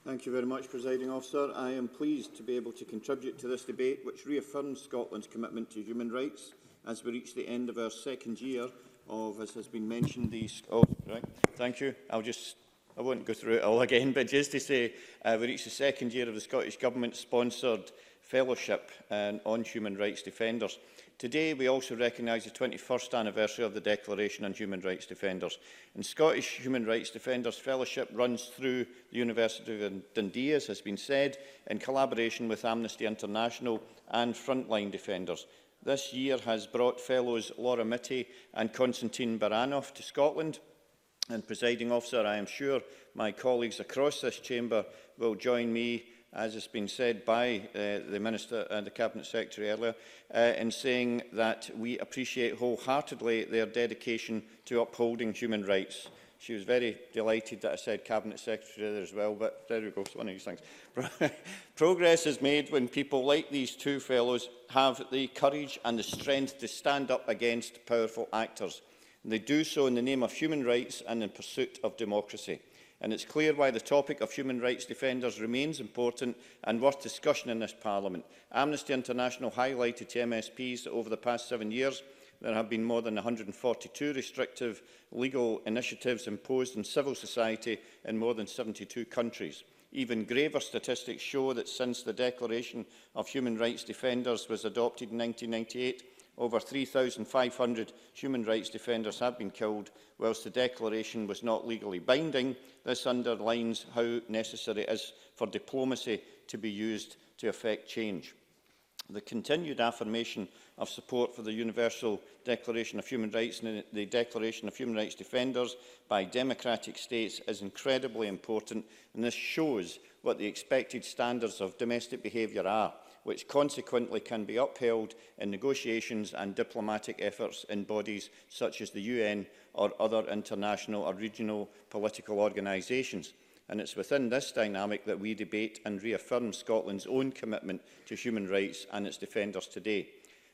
J: Thank you very much, Presiding Officer. I am pleased to be able to contribute to this debate, which reaffirms Scotland's commitment to human rights as we reach the end of our second year of, as has been mentioned, these... Oh, right. Thank you. I won't go through it all again, but just to say we reached the second year of the Scottish Government-sponsored fellowship on human rights defenders. Today, we also recognise the 21st anniversary of the Declaration on Human Rights Defenders. And Scottish Human Rights Defenders Fellowship runs through the University of Dundee, as has been said, in collaboration with Amnesty International and frontline defenders. This year has brought fellows Laura Mitty and Constantine Baranov to Scotland. And, Presiding Officer, I am sure my colleagues across this chamber will join me, as has been said by the Minister and the Cabinet Secretary earlier, in saying that we appreciate wholeheartedly their dedication to upholding human rights. She was very delighted that I said Cabinet Secretary there as well, but there we go, it's one of these things. Progress is made when people like these two fellows have the courage and the strength to stand up against powerful actors. And they do so in the name of human rights and in pursuit of democracy. And it's clear why the topic of human rights defenders remains important and worth discussion in this Parliament. Amnesty International highlighted to MSPs that over the past 7 years there have been more than 142 restrictive legal initiatives imposed in civil society in more than 72 countries. Even graver statistics show that since the Declaration of Human Rights Defenders was adopted in 1998, over 3,500 human rights defenders have been killed. Whilst the declaration was not legally binding, this underlines how necessary it is for diplomacy to be used to effect change. The continued affirmation of support for the Universal Declaration of Human Rights and the Declaration of Human Rights Defenders by democratic states is incredibly important, and this shows what the expected standards of domestic behaviour are, which consequently can be upheld in negotiations and diplomatic efforts in bodies such as the UN or other international or regional political organisations. And it's within this dynamic that we debate and reaffirm Scotland's own commitment to human rights and its defenders today.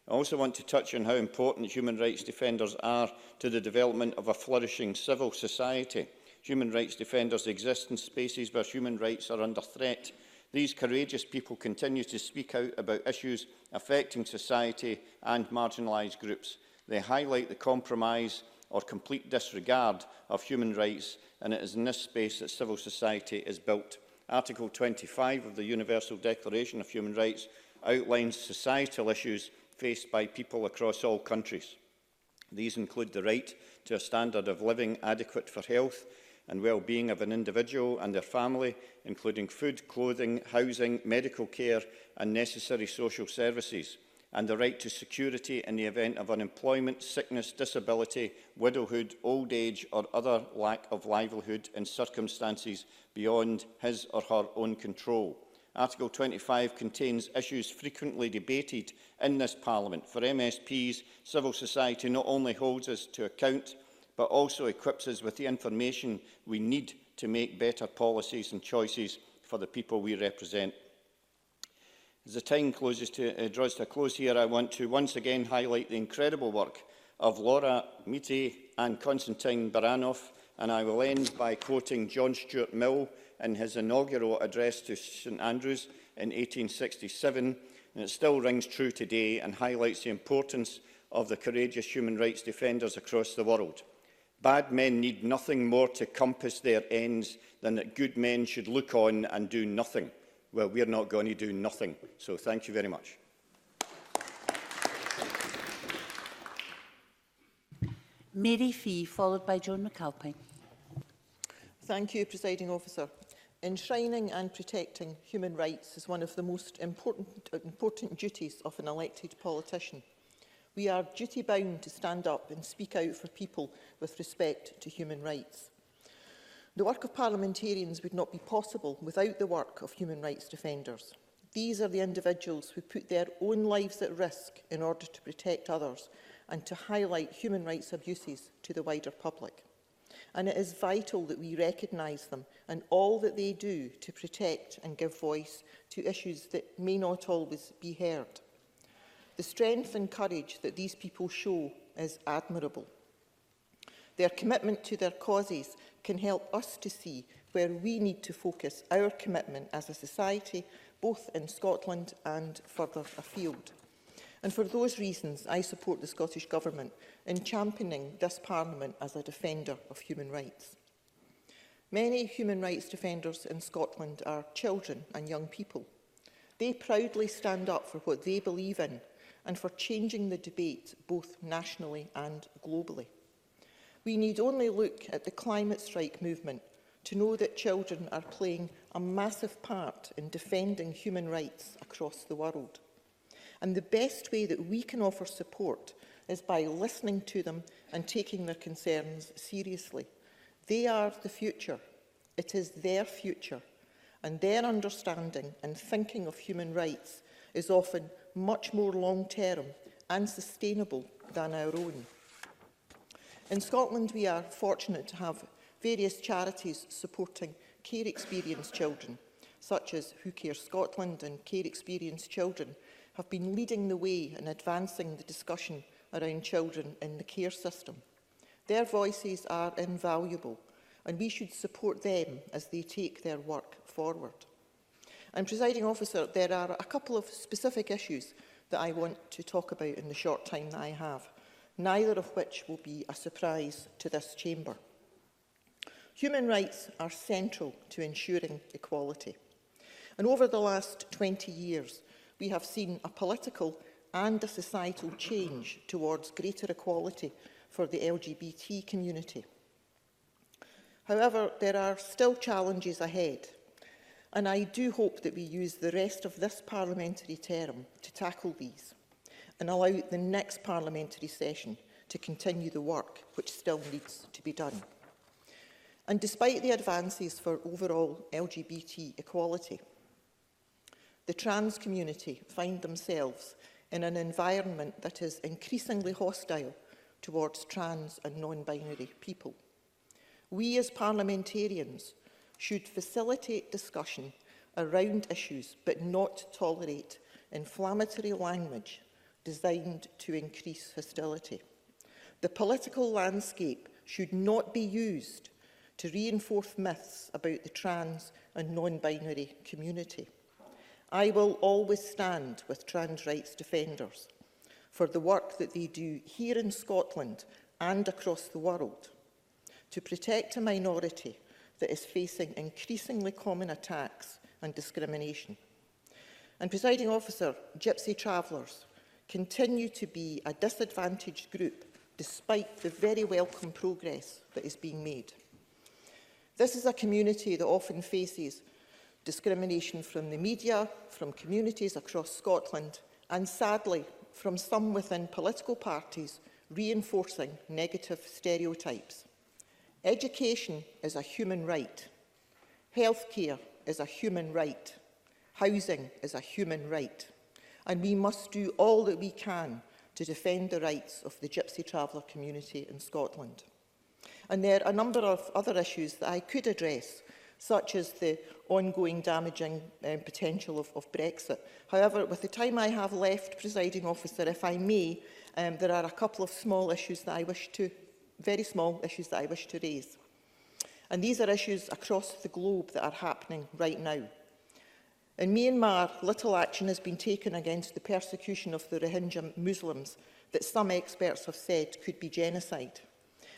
J: I also want to touch on how important human rights defenders are to the development of a flourishing civil society. Human rights defenders exist in spaces where human rights are under threat. These courageous people continue to speak out about issues affecting society and marginalised groups. They highlight the compromise or complete disregard of human rights, and it is in this space that civil society is built. Article 25 of the Universal Declaration of Human Rights outlines societal issues faced by people across all countries. These include the right to a standard of living adequate for health and well-being of an individual and their family, including food, clothing, housing, medical care and necessary social services, and the right to security in the event of unemployment, sickness, disability, widowhood, old age or other lack of livelihood in circumstances beyond his or her own control. Article 25 contains issues frequently debated in this Parliament. For MSPs, civil society not only holds us to account, but also equips us with the information we need to make better policies and choices for the people we represent. As the time draws to a close here, I want to once again highlight the incredible work of Laura Mitty and Constantine Baranov, and I will end by quoting John Stuart Mill in his inaugural address to St Andrews in 1867, and it still rings true today and highlights the importance of the courageous human rights defenders across the world. Bad men need nothing more to compass their ends than that good men should look on and do nothing. Well, we're not going to do nothing. So thank you very much.
G: Mary Fee, followed by Joan McAlpine.
K: Thank you, Presiding Officer. Enshrining and protecting human rights is one of the most important duties of an elected politician. We are duty-bound to stand up and speak out for people with respect to human rights. The work of parliamentarians would not be possible without the work of human rights defenders. These are the individuals who put their own lives at risk in order to protect others and to highlight human rights abuses to the wider public. And it is vital that we recognise them and all that they do to protect and give voice to issues that may not always be heard. The strength and courage that these people show is admirable. Their commitment to their causes can help us to see where we need to focus our commitment as a society, both in Scotland and further afield. And for those reasons, I support the Scottish Government in championing this Parliament as a defender of human rights. Many human rights defenders in Scotland are children and young people. They proudly stand up for what they believe in and for changing the debate both nationally and globally. We need only look at the climate strike movement to know that children are playing a massive part in defending human rights across the world. And the best way that we can offer support is by listening to them and taking their concerns seriously. They are the future. It is their future. And their understanding and thinking of human rights is often much more long-term and sustainable than our own. In Scotland, we are fortunate to have various charities supporting care experienced children, such as Who Cares Scotland and Care Experienced Children, have been leading the way in advancing the discussion around children in the care system. Their voices are invaluable, and we should support them as they take their work forward. And, Presiding Officer, there are a couple of specific issues that I want to talk about in the short time that I have, neither of which will be a surprise to this chamber. Human rights are central to ensuring equality. And over the last 20 years, we have seen a political and a societal change towards greater equality for the LGBT community. However, there are still challenges ahead, and I do hope that we use the rest of this parliamentary term to tackle these and allow the next parliamentary session to continue the work which still needs to be done. And despite the advances for overall LGBT equality, the trans community find themselves in an environment that is increasingly hostile towards trans and non-binary people. We as parliamentarians should facilitate discussion around issues but not tolerate inflammatory language designed to increase hostility. The political landscape should not be used to reinforce myths about the trans and non-binary community. I will always stand with trans rights defenders for the work that they do here in Scotland and across the world to protect a minority that is facing increasingly common attacks and discrimination. And, Presiding Officer, Gypsy travellers continue to be a disadvantaged group despite the very welcome progress that is being made. This is a community that often faces discrimination from the media, from communities across Scotland, and sadly, from some within political parties reinforcing negative stereotypes. Education is a human right. Healthcare is a human right. Housing is a human right. And we must do all that we can to defend the rights of the Gypsy traveller community in Scotland. And there are a number of other issues that I could address, such as the ongoing damaging potential of Brexit. However, with the time I have left, Presiding Officer, if I may, there are a couple of small issues that I wish to, very small issues that I wish to raise. And these are issues across the globe that are happening right now. In Myanmar, little action has been taken against the persecution of the Rohingya Muslims that some experts have said could be genocide.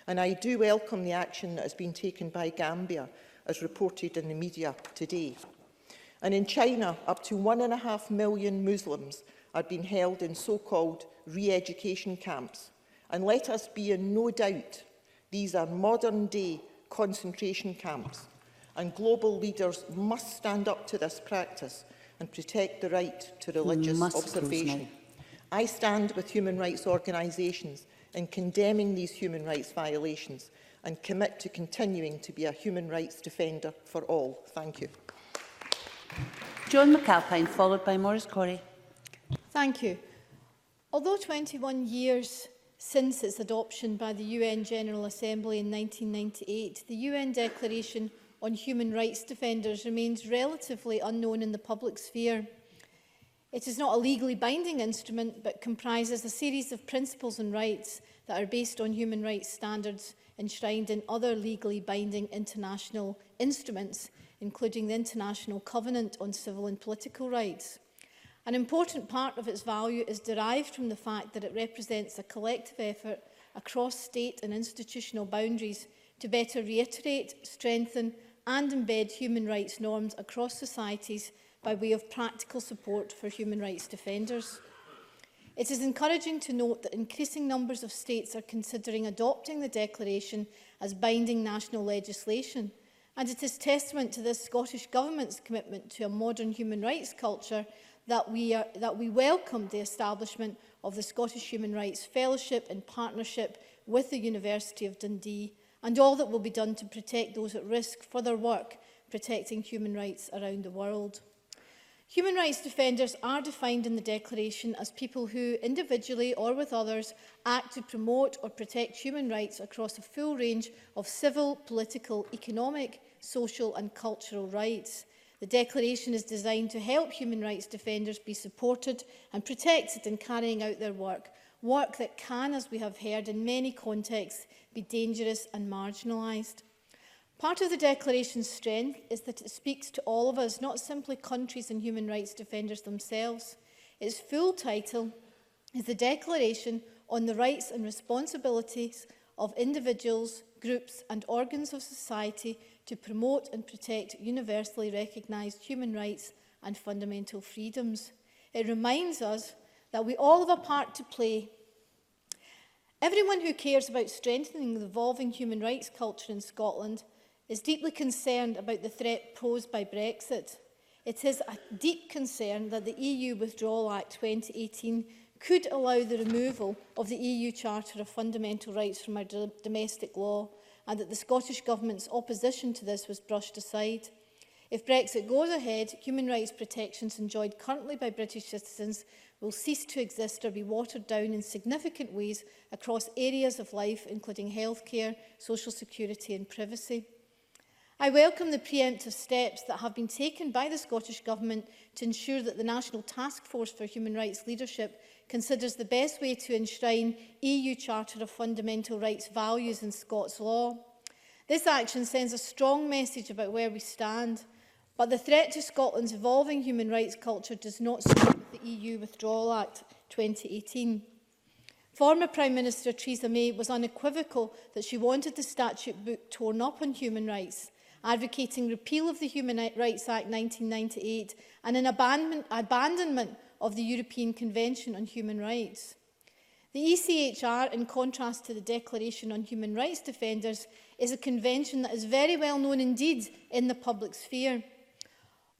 K: And I do welcome the action that has been taken by Gambia, as reported in the media today. And in China, up to 1.5 million Muslims are being held in so-called re-education camps. And let us be in no doubt, these are modern-day concentration camps. And global leaders must stand up to this practice and protect the right to religious observation. I stand with human rights organisations in condemning these human rights violations and commit to continuing to be a human rights defender for all. Thank you.
G: John McAlpine, followed by Maurice Corrie.
L: Thank you. Although 21 years since its adoption by the UN General Assembly in 1998, the UN Declaration on Human Rights Defenders remains relatively unknown in the public sphere. It is not a legally binding instrument, but comprises a series of principles and rights that are based on human rights standards enshrined in other legally binding international instruments, including the International Covenant on Civil and Political Rights. An important part of its value is derived from the fact that it represents a collective effort across state and institutional boundaries to better reiterate, strengthen and embed human rights norms across societies by way of practical support for human rights defenders. It is encouraging to note that increasing numbers of states are considering adopting the Declaration as binding national legislation, and it is testament to this Scottish Government's commitment to a modern human rights culture that we welcome the establishment of the Scottish Human Rights Fellowship in partnership with the University of Dundee, and all that will be done to protect those at risk for their work protecting human rights around the world. Human rights defenders are defined in the Declaration as people who, individually or with others, act to promote or protect human rights across a full range of civil, political, economic, social and cultural rights. The Declaration is designed to help human rights defenders be supported and protected in carrying out their work that can, as we have heard in many contexts, be dangerous and marginalised. Part of the Declaration's strength is that it speaks to all of us, not simply countries and human rights defenders themselves. Its full title is the Declaration on the Rights and Responsibilities of Individuals, Groups and Organs of Society to Promote and Protect Universally Recognised Human Rights and Fundamental Freedoms. It reminds us that we all have a part to play. Everyone who cares about strengthening the evolving human rights culture in Scotland is deeply concerned about the threat posed by Brexit. It is a deep concern that the EU Withdrawal Act 2018 could allow the removal of the EU Charter of Fundamental Rights from our domestic law, and that the Scottish Government's opposition to this was brushed aside. If Brexit goes ahead, human rights protections enjoyed currently by British citizens will cease to exist or be watered down in significant ways across areas of life, including healthcare, social security and privacy. I welcome the preemptive steps that have been taken by the Scottish Government to ensure that the National Task Force for Human Rights leadership considers the best way to enshrine EU Charter of Fundamental Rights values in Scots law. This action sends a strong message about where we stand, but the threat to Scotland's evolving human rights culture does not stop with the EU Withdrawal Act 2018. Former Prime Minister Theresa May was unequivocal that she wanted the statute book torn up on human rights, advocating repeal of the Human Rights Act 1998 and an abandonment of the European Convention on Human Rights. The ECHR, in contrast to the Declaration on Human Rights Defenders, is a convention that is very well known indeed in the public sphere.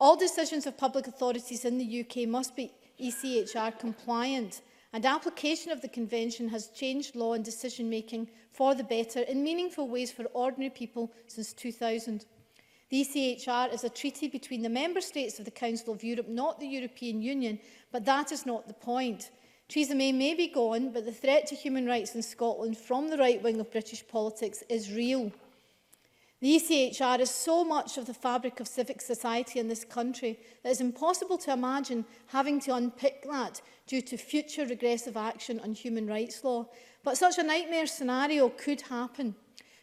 L: All decisions of public authorities in the UK must be ECHR compliant, and application of the convention has changed law and decision-making for the better in meaningful ways for ordinary people since 2000. The ECHR is a treaty between the Member States of the Council of Europe, not the European Union, but that is not the point. Theresa May be gone, but the threat to human rights in Scotland from the right wing of British politics is real. The ECHR is so much of the fabric of civic society in this country that it is impossible to imagine having to unpick that due to future regressive action on human rights law. But such a nightmare scenario could happen.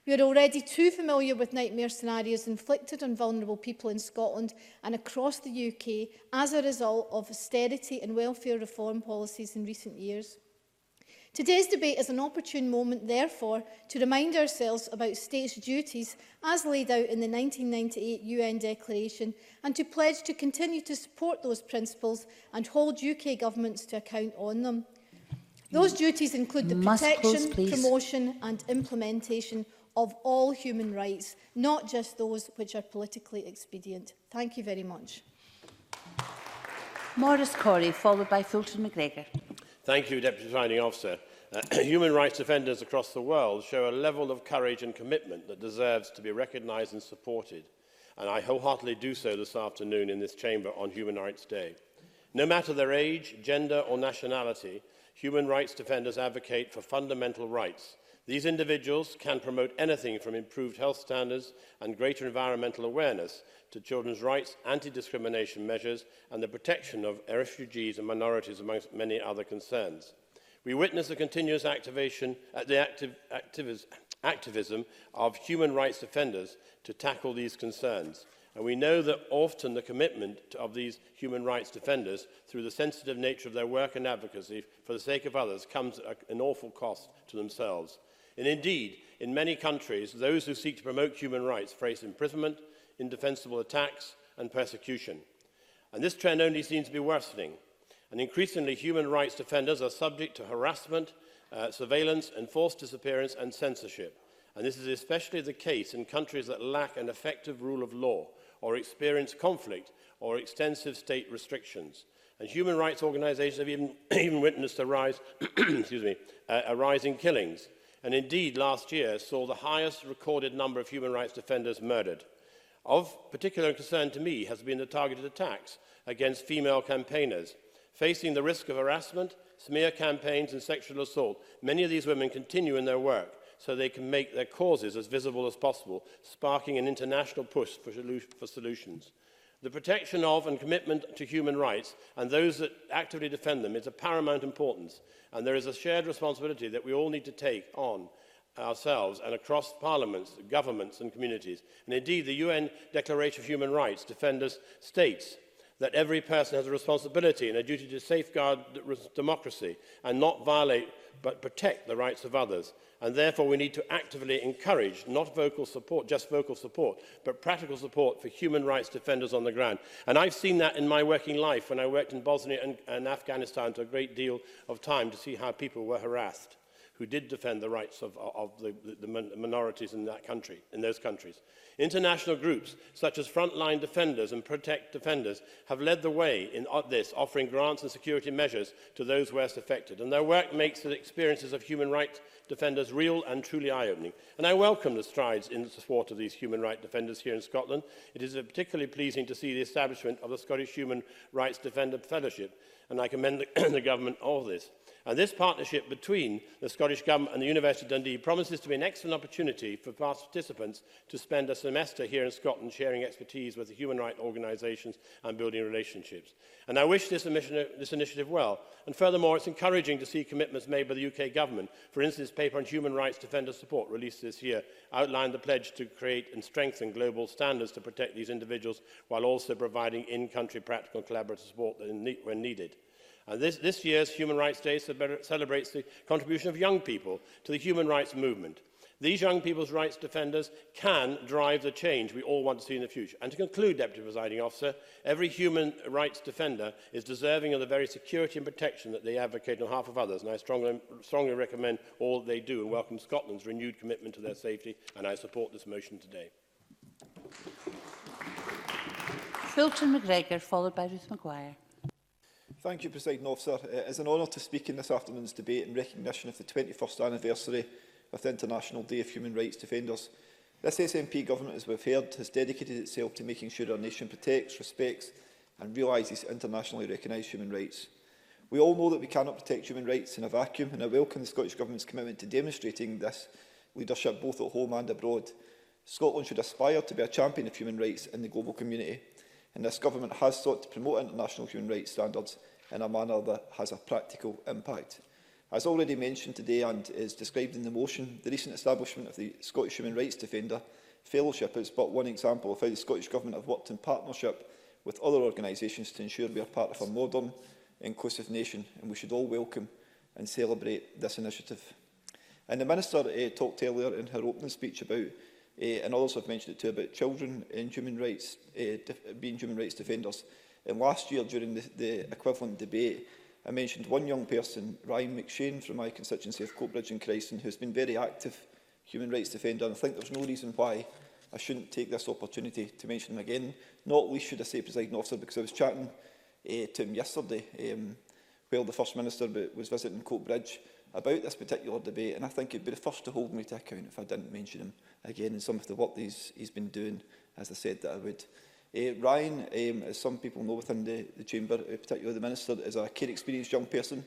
L: We are already too familiar with nightmare scenarios inflicted on vulnerable people in Scotland and across the UK as a result of austerity and welfare reform policies in recent years. Today's debate is an opportune moment, therefore, to remind ourselves about states' duties as laid out in the 1998 UN Declaration and to pledge to continue to support those principles and hold UK governments to account on them. Those duties include the protection, promotion and implementation of all human rights, not just those which are politically expedient. Thank you very much.
G: Maurice Corrie, followed by Fulton McGregor.
M: Thank you, Deputy Presiding Officer. Human rights defenders across the world show a level of courage and commitment that deserves to be recognised and supported, and I wholeheartedly do so this afternoon in this chamber on Human Rights Day. No matter their age, gender or nationality, human rights defenders advocate for fundamental rights. These individuals can promote anything from improved health standards and greater environmental awareness to children's rights, anti-discrimination measures and the protection of refugees and minorities, amongst many other concerns. We witness the continuous activism of human rights defenders to tackle these concerns. And we know that often the commitment of these human rights defenders, through the sensitive nature of their work and advocacy for the sake of others, comes at an awful cost to themselves. And indeed, in many countries, those who seek to promote human rights face imprisonment, indefensible attacks and persecution. And this trend only seems to be worsening. And increasingly, human rights defenders are subject to harassment, surveillance, enforced disappearance and censorship. And this is especially the case in countries that lack an effective rule of law or experience conflict or extensive state restrictions. And human rights organisations have even witnessed a rise, a rise in killings. And indeed, last year saw the highest recorded number of human rights defenders murdered. Of particular concern to me has been the targeted attacks against female campaigners. Facing the risk of harassment, smear campaigns and sexual assault, many of these women continue in their work so they can make their causes as visible as possible, sparking an international push for solutions. The protection of and commitment to human rights and those that actively defend them is of paramount importance, and there is a shared responsibility that we all need to take on ourselves and across parliaments, governments and communities. And indeed, the UN Declaration of Human Rights Defenders states that every person has a responsibility and a duty to safeguard democracy and not violate but protect the rights of others. And therefore we need to actively encourage not vocal support, just vocal support, but practical support for human rights defenders on the ground. And I've seen that in my working life when I worked in Bosnia and Afghanistan to a great deal of time to see how people were harassed who did defend the rights of the minorities in that country, in those countries. International groups such as Frontline Defenders and Protect Defenders have led the way in this, offering grants and security measures to those worst affected. And their work makes the experiences of human rights defenders real and truly eye-opening. And I welcome the strides in the support of these human rights defenders here in Scotland. It is particularly pleasing to see the establishment of the Scottish Human Rights Defender Fellowship, and I commend the government of this. And this partnership between the Scottish Government and the University of Dundee promises to be an excellent opportunity for participants to spend a semester here in Scotland sharing expertise with the human rights organisations and building relationships. And I wish this initiative well. And furthermore, it's encouraging to see commitments made by the UK Government. For instance, this paper on human rights defender support released this year outlined the pledge to create and strengthen global standards to protect these individuals while also providing in-country practical collaborative support when needed. And this year's Human Rights Day celebrates the contribution of young people to the human rights movement. These young people's rights defenders can drive the change we all want to see in the future. And to conclude, Deputy Presiding Officer, every human rights defender is deserving of the very security and protection that they advocate on behalf of others. And I strongly recommend all they do and welcome Scotland's renewed commitment to their safety. And I support this motion today.
G: Fulton McGregor, followed by Ruth Maguire.
N: Thank you, Presiding Officer. It is an honour to speak in this afternoon's debate in recognition of the 21st anniversary of the International Day of Human Rights Defenders. This SNP government, as we've heard, has dedicated itself to making sure our nation protects, respects and realises internationally recognised human rights. We all know that we cannot protect human rights in a vacuum, and I welcome the Scottish Government's commitment to demonstrating this leadership both at home and abroad. Scotland should aspire to be a champion of human rights in the global community, and this government has sought to promote international human rights standards in a manner that has a practical impact. As already mentioned today and is described in the motion, the recent establishment of the Scottish Human Rights Defender Fellowship is but one example of how the Scottish Government have worked in partnership with other organisations to ensure we are part of a modern, inclusive nation, and we should all welcome and celebrate this initiative. And the Minister talked earlier in her opening speech about, and others have mentioned it too, about children in human rights, being human rights defenders. And last year, during the equivalent debate, I mentioned one young person, Ryan McShane, from my constituency of Coatbridge and Christen, who's been very active human rights defender, and I think there's no reason why I shouldn't take this opportunity to mention him again, not least should I say, Presiding Officer, because I was chatting to him yesterday while the First Minister was visiting Coatbridge about this particular debate, and I think he'd be the first to hold me to account if I didn't mention him again in some of the work he's been doing, as I said that I would. Ryan, as some people know within the Chamber, particularly the Minister, is a care-experienced young person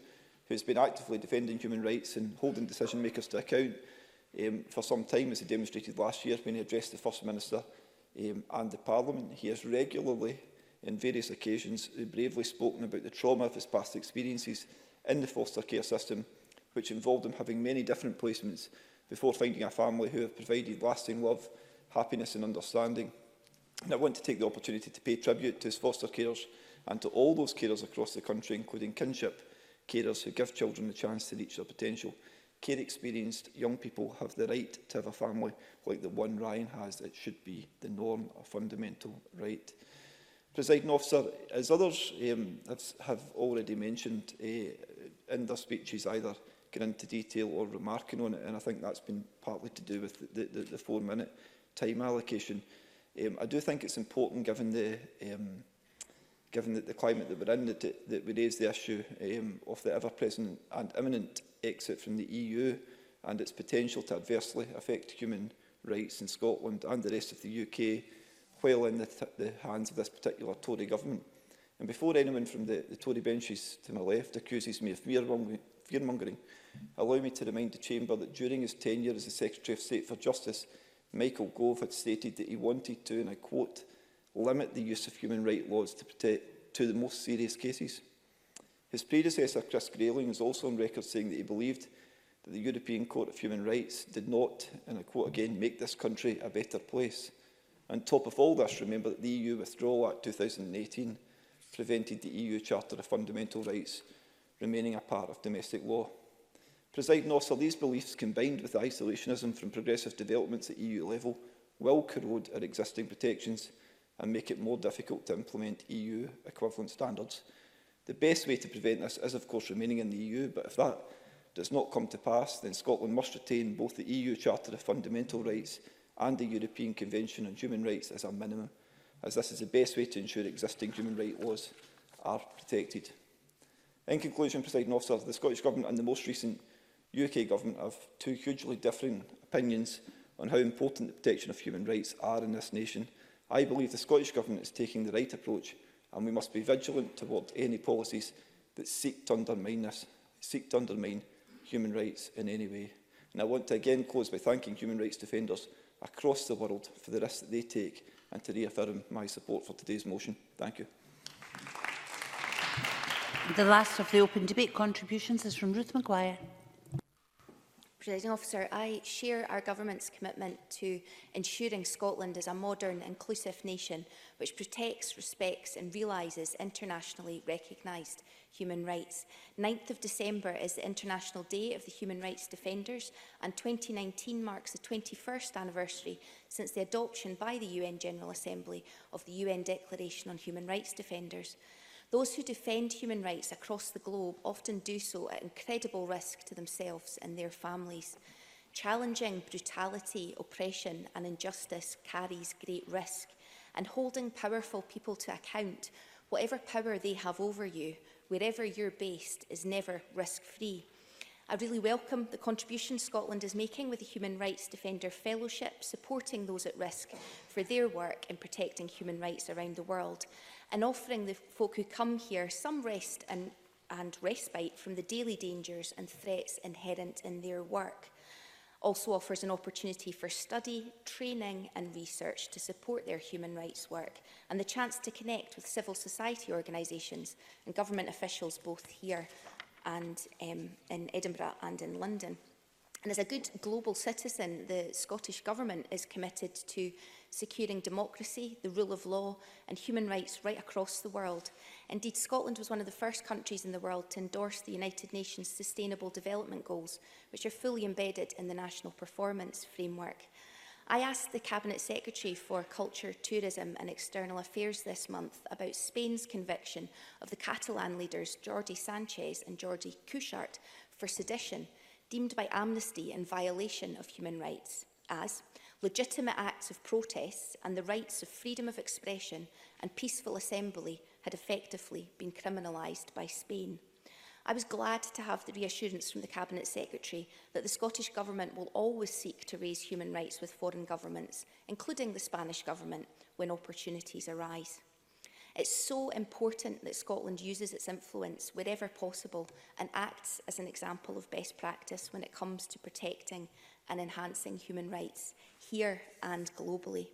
N: who has been actively defending human rights and holding decision-makers to account for some time, as he demonstrated last year when he addressed the First Minister and the Parliament. He has regularly, on various occasions, bravely spoken about the trauma of his past experiences in the foster care system, which involved him having many different placements before finding a family who have provided lasting love, happiness and understanding. And I want to take the opportunity to pay tribute to his foster carers and to all those carers across the country, including kinship carers who give children the chance to reach their potential. Care-experienced young people have the right to have a family like the one Ryan has. It should be the norm, a fundamental right. Presiding Officer, as others have already mentioned in their speeches, either going into detail or remarking on it, and I think that's been partly to do with the 4-minute time allocation. I do think it's important, given the climate that we're in, that we raise the issue of the ever-present and imminent exit from the EU and its potential to adversely affect human rights in Scotland and the rest of the UK while in the hands of this particular Tory government. And before anyone from the Tory benches to my left accuses me of fear-mongering, allow me to remind the Chamber that during his tenure as the Secretary of State for Justice, Michael Gove had stated that he wanted to, and I quote, limit the use of human rights laws to the most serious cases. His predecessor, Chris Grayling, is also on record saying that he believed that the European Court of Human Rights did not, and I quote again, make this country a better place. On top of all this, remember that the EU Withdrawal Act 2018 prevented the EU Charter of Fundamental Rights remaining a part of domestic law. Presiding Officer, these beliefs, combined with isolationism from progressive developments at EU level, will corrode our existing protections and make it more difficult to implement EU equivalent standards. The best way to prevent this is, of course, remaining in the EU, but if that does not come to pass, then Scotland must retain both the EU Charter of Fundamental Rights and the European Convention on Human Rights as a minimum, as this is the best way to ensure existing human rights laws are protected. In conclusion, Presiding Officer, the Scottish Government and the most recent UK Government have two hugely differing opinions on how important the protection of human rights are in this nation. I believe the Scottish Government is taking the right approach, and we must be vigilant toward any policies that seek to undermine human rights in any way. And I want to again close by thanking human rights defenders across the world for the risks that they take and to reaffirm my support for today's motion. Thank you.
G: The last of the open debate contributions is from Ruth Maguire.
O: Presiding Officer, I share our Government's commitment to ensuring Scotland is a modern, inclusive nation which protects, respects and realises internationally recognised human rights. 9th of December is the International Day of the Human Rights Defenders, and 2019 marks the 21st anniversary since the adoption by the UN General Assembly of the UN Declaration on Human Rights Defenders. Those who defend human rights across the globe often do so at incredible risk to themselves and their families. Challenging brutality, oppression and injustice carries great risk, and holding powerful people to account, whatever power they have over you, wherever you're based, is never risk-free. I really welcome the contribution Scotland is making with the Human Rights Defender Fellowship, supporting those at risk for their work in protecting human rights around the world, and offering the folk who come here some rest and respite from the daily dangers and threats inherent in their work. Also offers an opportunity for study, training and research to support their human rights work, and the chance to connect with civil society organisations and government officials both here and in Edinburgh and in London. And as a good global citizen, the Scottish Government is committed to securing democracy, the rule of law and human rights right across the world. Indeed, Scotland was one of the first countries in the world to endorse the United Nations Sustainable Development Goals, which are fully embedded in the National Performance Framework. I asked the Cabinet Secretary for Culture, Tourism and External Affairs this month about Spain's conviction of the Catalan leaders Jordi Sanchez and Jordi Cuixart for sedition, deemed by Amnesty in violation of human rights, as legitimate acts of protest and the rights of freedom of expression and peaceful assembly had effectively been criminalised by Spain. I was glad to have the reassurance from the Cabinet Secretary that the Scottish Government will always seek to raise human rights with foreign governments, including the Spanish Government, when opportunities arise. It's so important that Scotland uses its influence wherever possible and acts as an example of best practice when it comes to protecting and enhancing human rights, here and globally.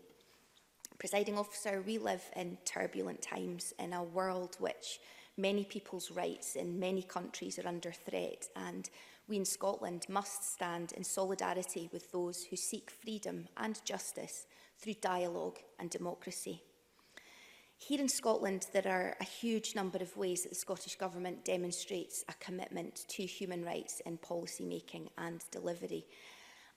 O: Presiding Officer, we live in turbulent times in a world which many people's rights in many countries are under threat, and we in Scotland must stand in solidarity with those who seek freedom and justice through dialogue and democracy. Here in Scotland, there are a huge number of ways that the Scottish Government demonstrates a commitment to human rights in policy making and delivery.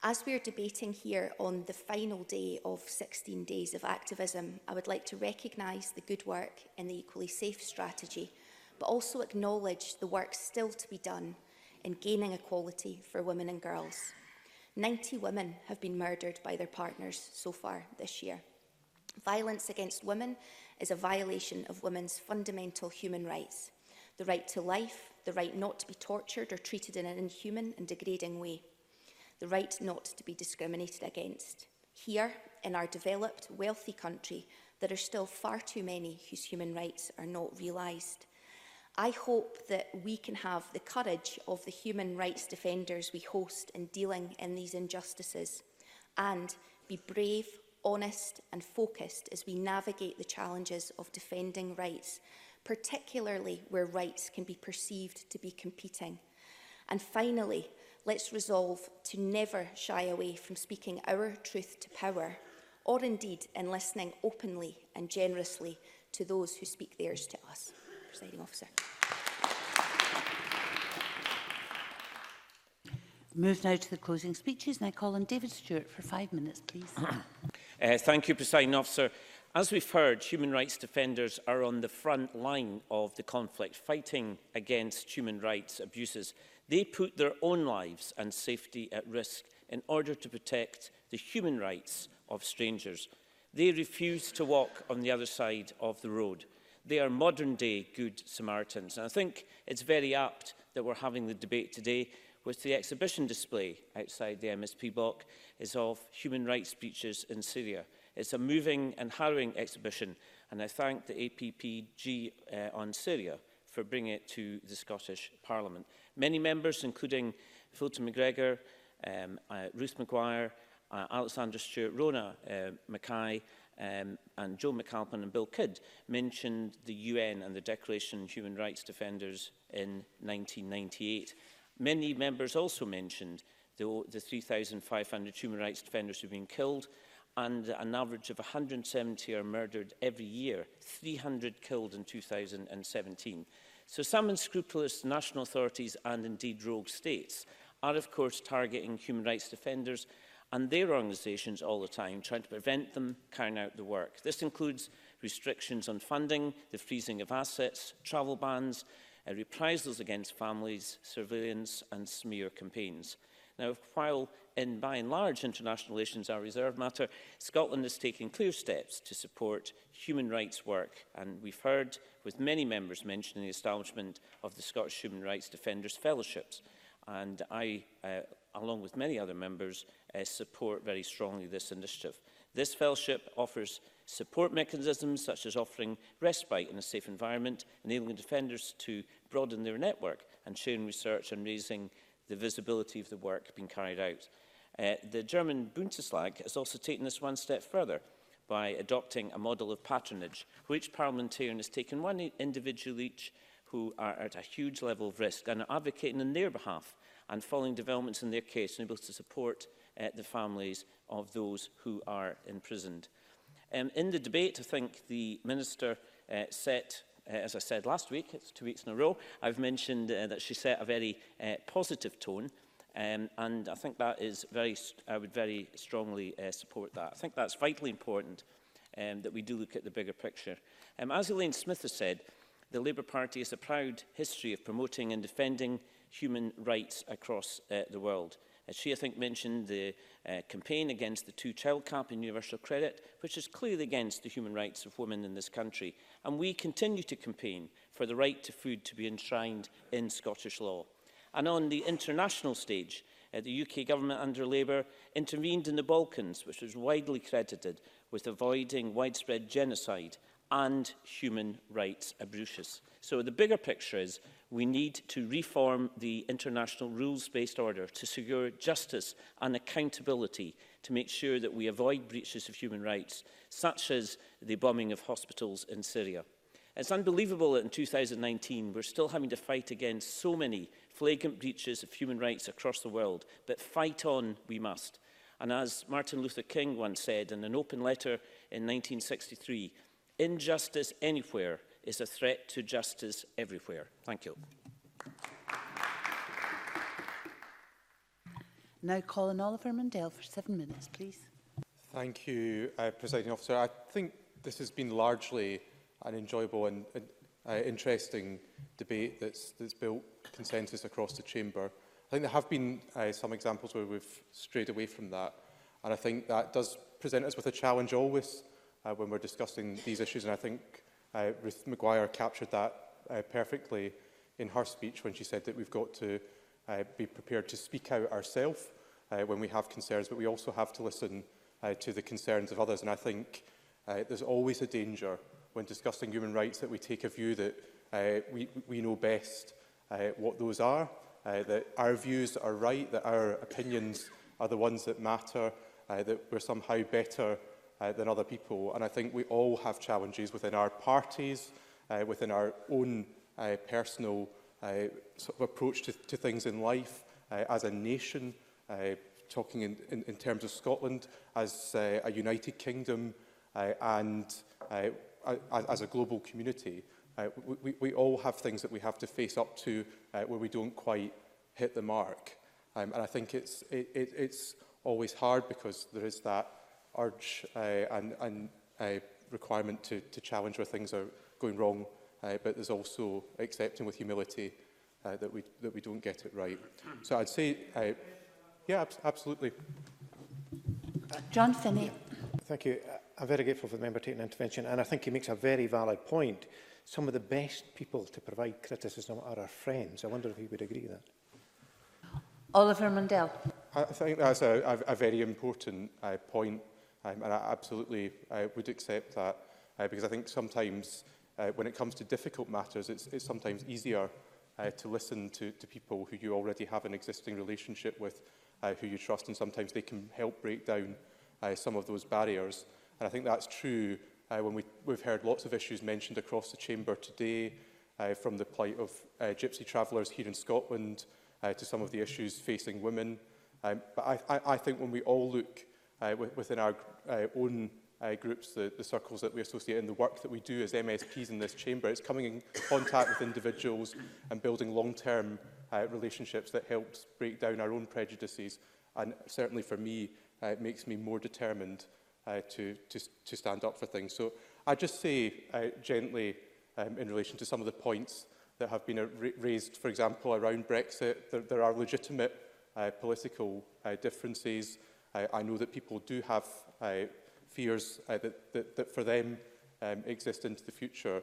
O: As we are debating here on the final day of 16 days of activism, I would like to recognise the good work in the Equally Safe strategy, but also acknowledge the work still to be done in gaining equality for women and girls. 90 women have been murdered by their partners so far this year. Violence against women is a violation of women's fundamental human rights. The right to life, the right not to be tortured or treated in an inhuman and degrading way. The right not to be discriminated against. Here, in our developed, wealthy country, there are still far too many whose human rights are not realised. I hope that we can have the courage of the human rights defenders we host in dealing in these injustices and be brave, honest and focused as we navigate the challenges of defending rights, particularly where rights can be perceived to be competing. And finally, let's resolve to never shy away from speaking our truth to power, or indeed in listening openly and generously to those who speak theirs to us. Presiding Officer.
G: Move now to the closing speeches, and I call on David Stewart for 5 minutes, please.
P: Thank you, Presiding Officer. As we've heard, human rights defenders are on the front line of the conflict, fighting against human rights abuses. They put their own lives and safety at risk in order to protect the human rights of strangers. They refuse to walk on the other side of the road. They are modern-day Good Samaritans. And I think it's very apt that we're having the debate today with the exhibition display outside the MSP block is of human rights breaches in Syria. It's a moving and harrowing exhibition, and I thank the APPG on Syria for bringing it to the Scottish Parliament. Many members, including Fulton McGregor, Ruth Maguire, Alexander Stewart, Rona Mackay, and Joe McAlpin and Bill Kidd mentioned the UN and the Declaration on Human Rights Defenders in 1998. Many members also mentioned the 3,500 human rights defenders who have been killed, and an average of 170 are murdered every year, 300 killed in 2017. So some unscrupulous national authorities and indeed rogue states are of course targeting human rights defenders and their organisations all the time, trying to prevent them carrying out the work. This includes restrictions on funding, the freezing of assets, travel bans, reprisals against families, surveillance and smear campaigns. Now, while by and large international relations are a reserved matter, Scotland is taking clear steps to support human rights work, and we've heard with many members mentioning the establishment of the Scottish Human Rights Defenders Fellowships, and I, along with many other members, support very strongly this initiative. This fellowship offers support mechanisms such as offering respite in a safe environment, enabling defenders to broaden their network and sharing research and raising the visibility of the work being carried out. The German Bundesrat has also taken this one step further by adopting a model of patronage, where each parliamentarian has taken one individual each who are at a huge level of risk and are advocating on their behalf and following developments in their case and able to support the families of those who are imprisoned. In the debate, I think the Minister set, as I said last week, it's 2 weeks in a row, I've mentioned that she set a very positive tone, and I think that is I would very strongly support that. I think that's vitally important that we do look at the bigger picture. As Elaine Smith has said, the Labour Party has a proud history of promoting and defending human rights across the world. She, I think, mentioned the campaign against the two-child cap in universal credit, which is clearly against the human rights of women in this country. And we continue to campaign for the right to food to be enshrined in Scottish law. And on the international stage, the UK government under Labour intervened in the Balkans, which was widely credited with avoiding widespread genocide and human rights abuses. So the bigger picture is we need to reform the international rules-based order to secure justice and accountability to make sure that we avoid breaches of human rights, such as the bombing of hospitals in Syria. It's unbelievable that in 2019 we're still having to fight against so many flagrant breaches of human rights across the world, but fight on we must. And as Martin Luther King once said in an open letter in 1963, Injustice anywhere is a threat to justice everywhere. Thank you.
G: Now Colin Oliver-Mundell for 7 minutes, please.
Q: Thank you, Presiding Officer. I think this has been largely an enjoyable and interesting debate that's built consensus across the Chamber. I think there have been some examples where we've strayed away from that, and I think that does present us with a challenge always when we're discussing these issues, and I think Ruth Maguire captured that perfectly in her speech when she said that we've got to be prepared to speak out ourselves when we have concerns, but we also have to listen to the concerns of others. And I think there's always a danger when discussing human rights that we take a view that we know best what those are, that our views are right, that our opinions are the ones that matter, that we're somehow better than other people. And I think we all have challenges within our parties, within our own personal sort of approach to things in life, as a nation, talking in terms of Scotland, as a United Kingdom, and as a global community. We all have things that we have to face up to where we don't quite hit the mark. And I think it's always hard because there is that urge and requirement to challenge where things are going wrong, but there's also accepting with humility that we don't get it right. So I'd say, yeah, absolutely.
G: John Finney.
E: Thank you. I'm very grateful for the member taking intervention, and I think he makes a very valid point. Some of the best people to provide criticism are our friends. I wonder if he would agree with that.
G: Oliver-Mundell.
Q: I think that's a very important point, and I absolutely would accept that, because I think sometimes when it comes to difficult matters, it's sometimes easier to listen to people who you already have an existing relationship with, who you trust, and sometimes they can help break down some of those barriers. And I think that's true when we've heard lots of issues mentioned across the Chamber today, from the plight of gypsy travellers here in Scotland to some of the issues facing women. But I think when we all look within our own groups, the circles that we associate in the work that we do as MSPs in this chamber, it's coming in contact with individuals and building long-term relationships that helps break down our own prejudices. And certainly for me, it makes me more determined to stand up for things. So I just say gently in relation to some of the points that have been raised, for example, around Brexit, there are legitimate political differences. I know that people do have fears that for them exist into the future.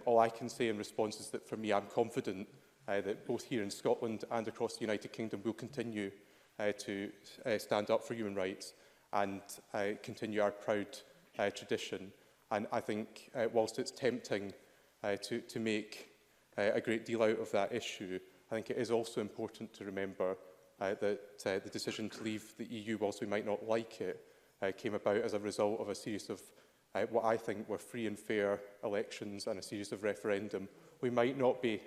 Q: All I can say in response is that for me, I'm confident that both here in Scotland and across the United Kingdom will continue to stand up for human rights and continue our proud tradition. And I think whilst it's tempting to make a great deal out of that issue, I think it is also important to remember that the decision to leave the EU, whilst we might not like it, came about as a result of a series of what I think were free and fair elections and a series of referendum. We might not be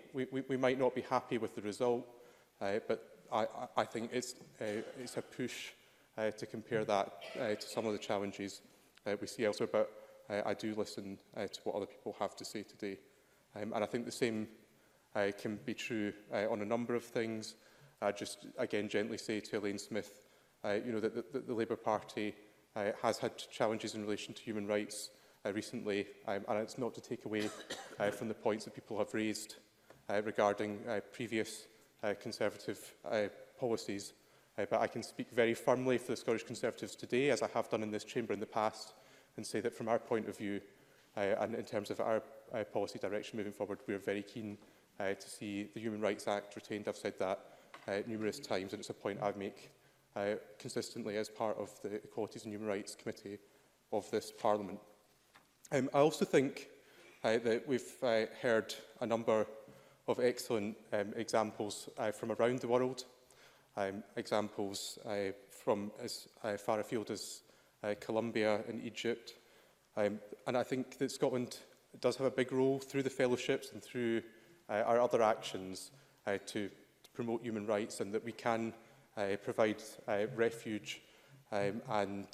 Q: happy with the result, but I think it's a push to compare that to some of the challenges we see elsewhere. But I do listen to what other people have to say today, and I think the same can be true on a number of things. I just again gently say to Elaine Smith, you know, that the Labour Party has had challenges in relation to human rights recently, and it's not to take away from the points that people have raised regarding previous Conservative policies. But I can speak very firmly for the Scottish Conservatives today, as I have done in this chamber in the past, and say that from our point of view, and in terms of our policy direction moving forward, we are very keen to see the Human Rights Act retained. I've said that numerous times, and it's a point I make consistently as part of the Equalities and Human Rights Committee of this Parliament. I also think that we've heard a number of excellent examples from around the world, examples from as far afield as Colombia and Egypt. And I think that Scotland does have a big role through the fellowships and through our other actions to promote human rights, and that we can provide refuge and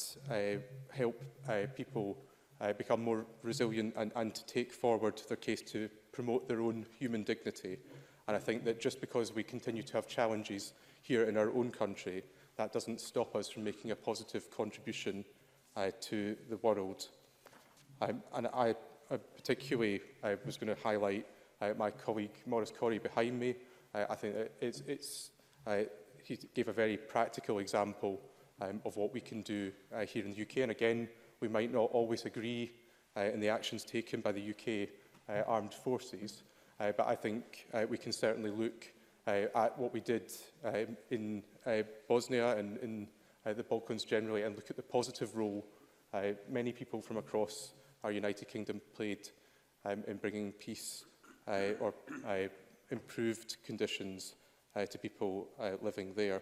Q: help people become more resilient and to take forward their case to promote their own human dignity. And I think that just because we continue to have challenges here in our own country, that doesn't stop us from making a positive contribution to the world. And I particularly was going to highlight my colleague Maurice Corrie behind me. I think that he gave a very practical example of what we can do here in the UK. And again, we might not always agree in the actions taken by the UK armed forces, but I think we can certainly look at what we did in Bosnia and in the Balkans generally, and look at the positive role many people from across our United Kingdom played in bringing peace or improved conditions to people living there.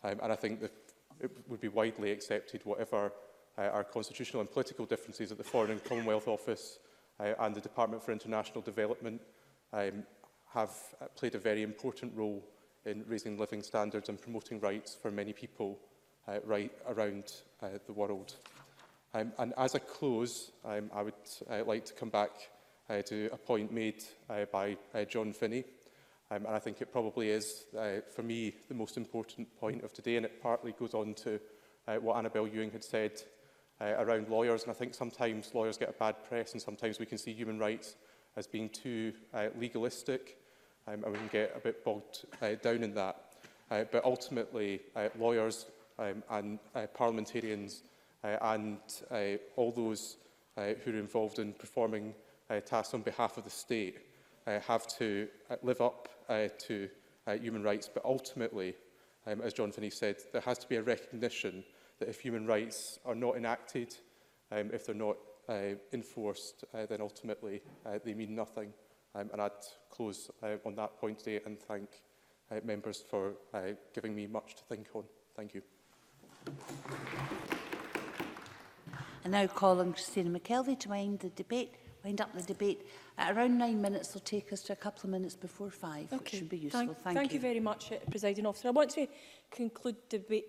Q: And I think that it would be widely accepted, whatever our constitutional and political differences at the Foreign and Commonwealth Office and the Department for International Development have played a very important role in raising living standards and promoting rights for many people right around the world. And as a close, I would like to come back to a point made by John Finney. And I think it probably is, for me, the most important point of today, and it partly goes on to what Annabel Ewing had said around lawyers. And I think sometimes lawyers get a bad press, and sometimes we can see human rights as being too legalistic, and we can get a bit bogged down in that. But ultimately, lawyers and parliamentarians and all those who are involved in performing tasks on behalf of the state have to live up to human rights. But ultimately, as John Finney said, there has to be a recognition that if human rights are not enacted, if they're not enforced, then ultimately they mean nothing. And I'd close on that point today and thank members for giving me much to think on. Thank you.
G: I now call on Christina McKelvey to wind up the debate. At around 9 minutes, will take us to a couple of minutes before 5, which should be useful.
B: Thank you very much, Presiding Officer. I want to conclude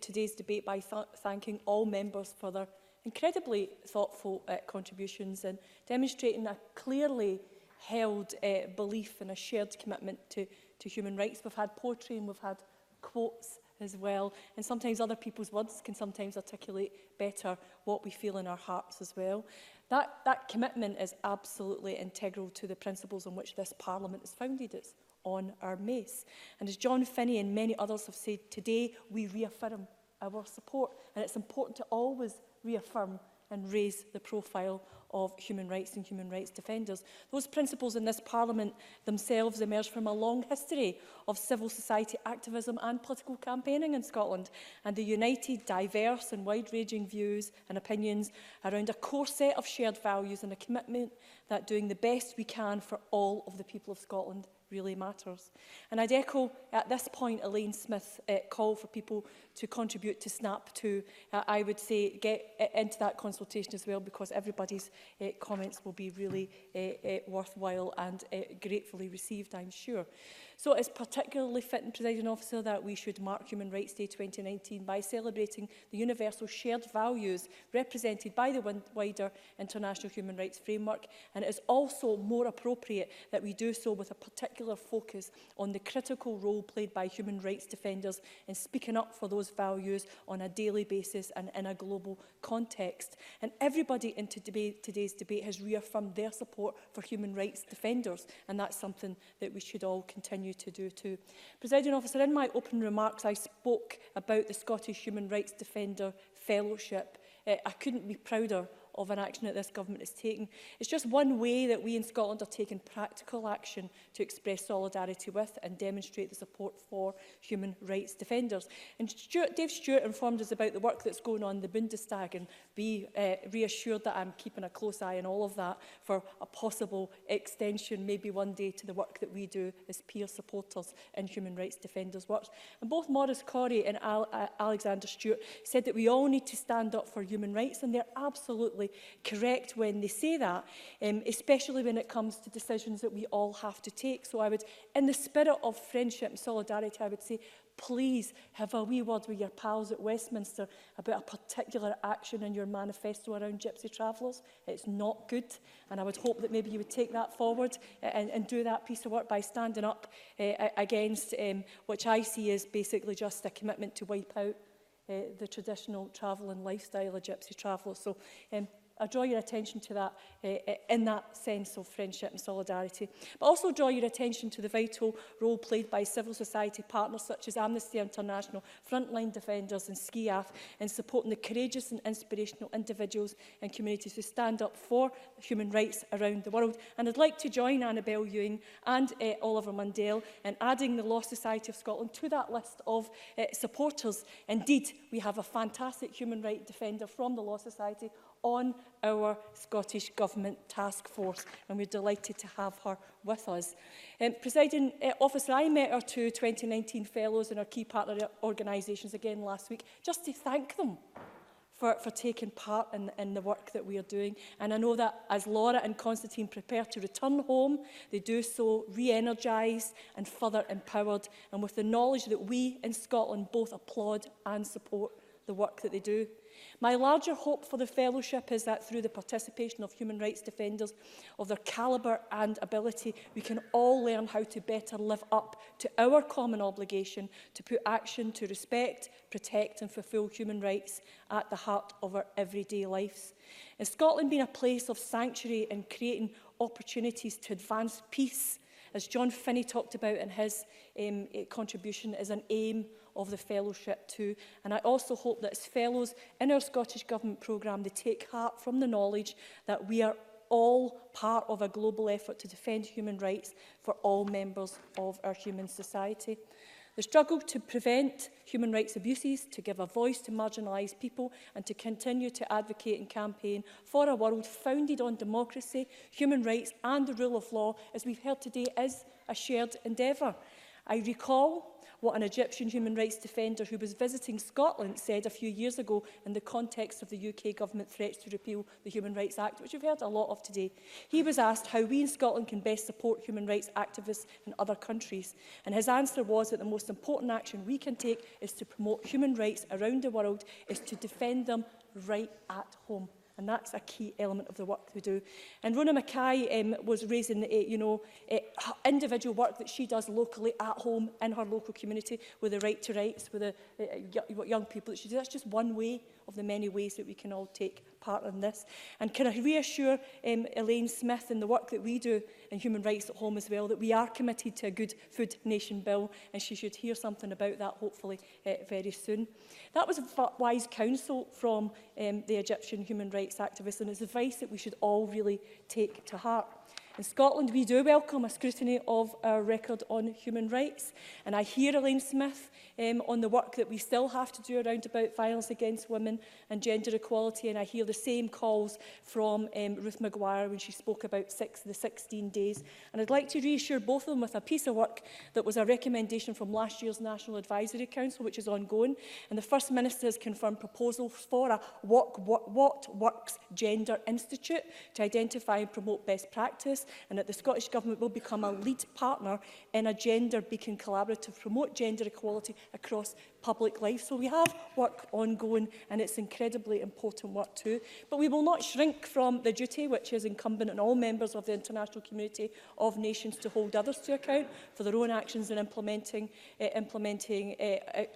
B: today's debate by thanking all members for their incredibly thoughtful contributions and demonstrating a clearly held belief and a shared commitment to human rights. We've had poetry and we've had quotes as well, and sometimes other people's words can sometimes articulate better what we feel in our hearts as well. That commitment is absolutely integral to the principles on which this Parliament is founded. It's on our mace. And as John Finney and many others have said, today we reaffirm our support, and it's important to always reaffirm and raise the profile of human rights and human rights defenders. Those principles in this Parliament themselves emerge from a long history of civil society activism and political campaigning in Scotland, and they united diverse and wide-ranging views and opinions around a core set of shared values and a commitment that doing the best we can for all of the people of Scotland really matters. And I'd echo at this point Elaine Smith's call for people to contribute to SNAP 2. I would say get into that consultation as well, because everybody's comments will be really worthwhile and gratefully received, I'm sure. So it's particularly fitting, Presiding Officer, that we should mark Human Rights Day 2019 by celebrating the universal shared values represented by the wider international human rights framework, and it is also more appropriate that we do so with a particular focus on the critical role played by human rights defenders in speaking up for those values on a daily basis and in a global context. And everybody in today's debate has reaffirmed their support for human rights defenders, and that's something that we should all continue to do too. Presiding Officer, in my opening remarks I spoke about the Scottish Human Rights Defender Fellowship. I couldn't be prouder of an action that this government is taking. It's just one way that we in Scotland are taking practical action to express solidarity with and demonstrate the support for human rights defenders. And Dave Stewart informed us about the work that's going on in the Bundestag, and be reassured that I'm keeping a close eye on all of that for a possible extension, maybe one day, to the work that we do as peer supporters in human rights defenders' work. And both Maurice Corrie and Alexander Stewart said that we all need to stand up for human rights, and they're absolutely correct when they say that, especially when it comes to decisions that we all have to take. So I would, in the spirit of friendship and solidarity, I would say, please have a wee word with your pals at Westminster about a particular action in your manifesto around gypsy travellers. It's not good, and I would hope that maybe you would take that forward and do that piece of work by standing up against which I see as basically just a commitment to wipe out the traditional travel and lifestyle of gypsy travellers. So I draw your attention to that in that sense of friendship and solidarity. But also draw your attention to the vital role played by civil society partners such as Amnesty International, Frontline Defenders and SCIAF in supporting the courageous and inspirational individuals and communities who stand up for human rights around the world. And I'd like to join Annabel Ewing and Oliver Mundell in adding the Law Society of Scotland to that list of supporters. Indeed, we have a fantastic human rights defender from the Law Society on our Scottish Government task force, and we're delighted to have her with us. Presiding Officer, I met our two 2019 fellows and our key partner organisations again last week, just to thank them for taking part in the work that we are doing. And I know that as Laura and Constantine prepare to return home, they do so re-energised and further empowered, and with the knowledge that we in Scotland both applaud and support the work that they do. My larger hope for the fellowship is that through the participation of human rights defenders of their calibre and ability, we can all learn how to better live up to our common obligation to put action to respect, protect and fulfil human rights at the heart of our everyday lives. In Scotland being a place of sanctuary and creating opportunities to advance peace, as John Finney talked about in his contribution, is an aim of the fellowship too. And I also hope that as fellows in our Scottish Government programme, they take heart from the knowledge that we are all part of a global effort to defend human rights for all members of our human society. The struggle to prevent human rights abuses, to give a voice to marginalised people and to continue to advocate and campaign for a world founded on democracy, human rights and the rule of law, as we've heard today, is a shared endeavour. I recall what an Egyptian human rights defender who was visiting Scotland said a few years ago in the context of the UK government threats to repeal the Human Rights Act, which we've heard a lot of today. He was asked how we in Scotland can best support human rights activists in other countries. And his answer was that the most important action we can take is to promote human rights around the world, is to defend them right at home. And that's a key element of the work we do. And Rona Mackay was raising, individual work that she does locally at home in her local community with the right to rights, with the young people that she does. That's just one way of the many ways that we can all take part in this. And can I reassure Elaine Smith in the work that we do in human rights at home as well, that we are committed to a good food nation bill, and she should hear something about that hopefully very soon. That was wise counsel from the Egyptian human rights activists, and it's advice that we should all really take to heart. In Scotland, we do welcome a scrutiny of our record on human rights. And I hear Elaine Smith on the work that we still have to do around about violence against women and gender equality. And I hear the same calls from Ruth Maguire when she spoke about the 16 days. And I'd like to reassure both of them with a piece of work that was a recommendation from last year's National Advisory Council, which is ongoing. And the First Minister has confirmed proposals for a What Works Gender Institute to identify and promote best practice, and that the Scottish Government will become a lead partner in a gender beacon collaborative to promote gender equality across public life. So we have work ongoing, and it's incredibly important work too. But we will not shrink from the duty which is incumbent on all members of the international community of nations to hold others to account for their own actions in implementing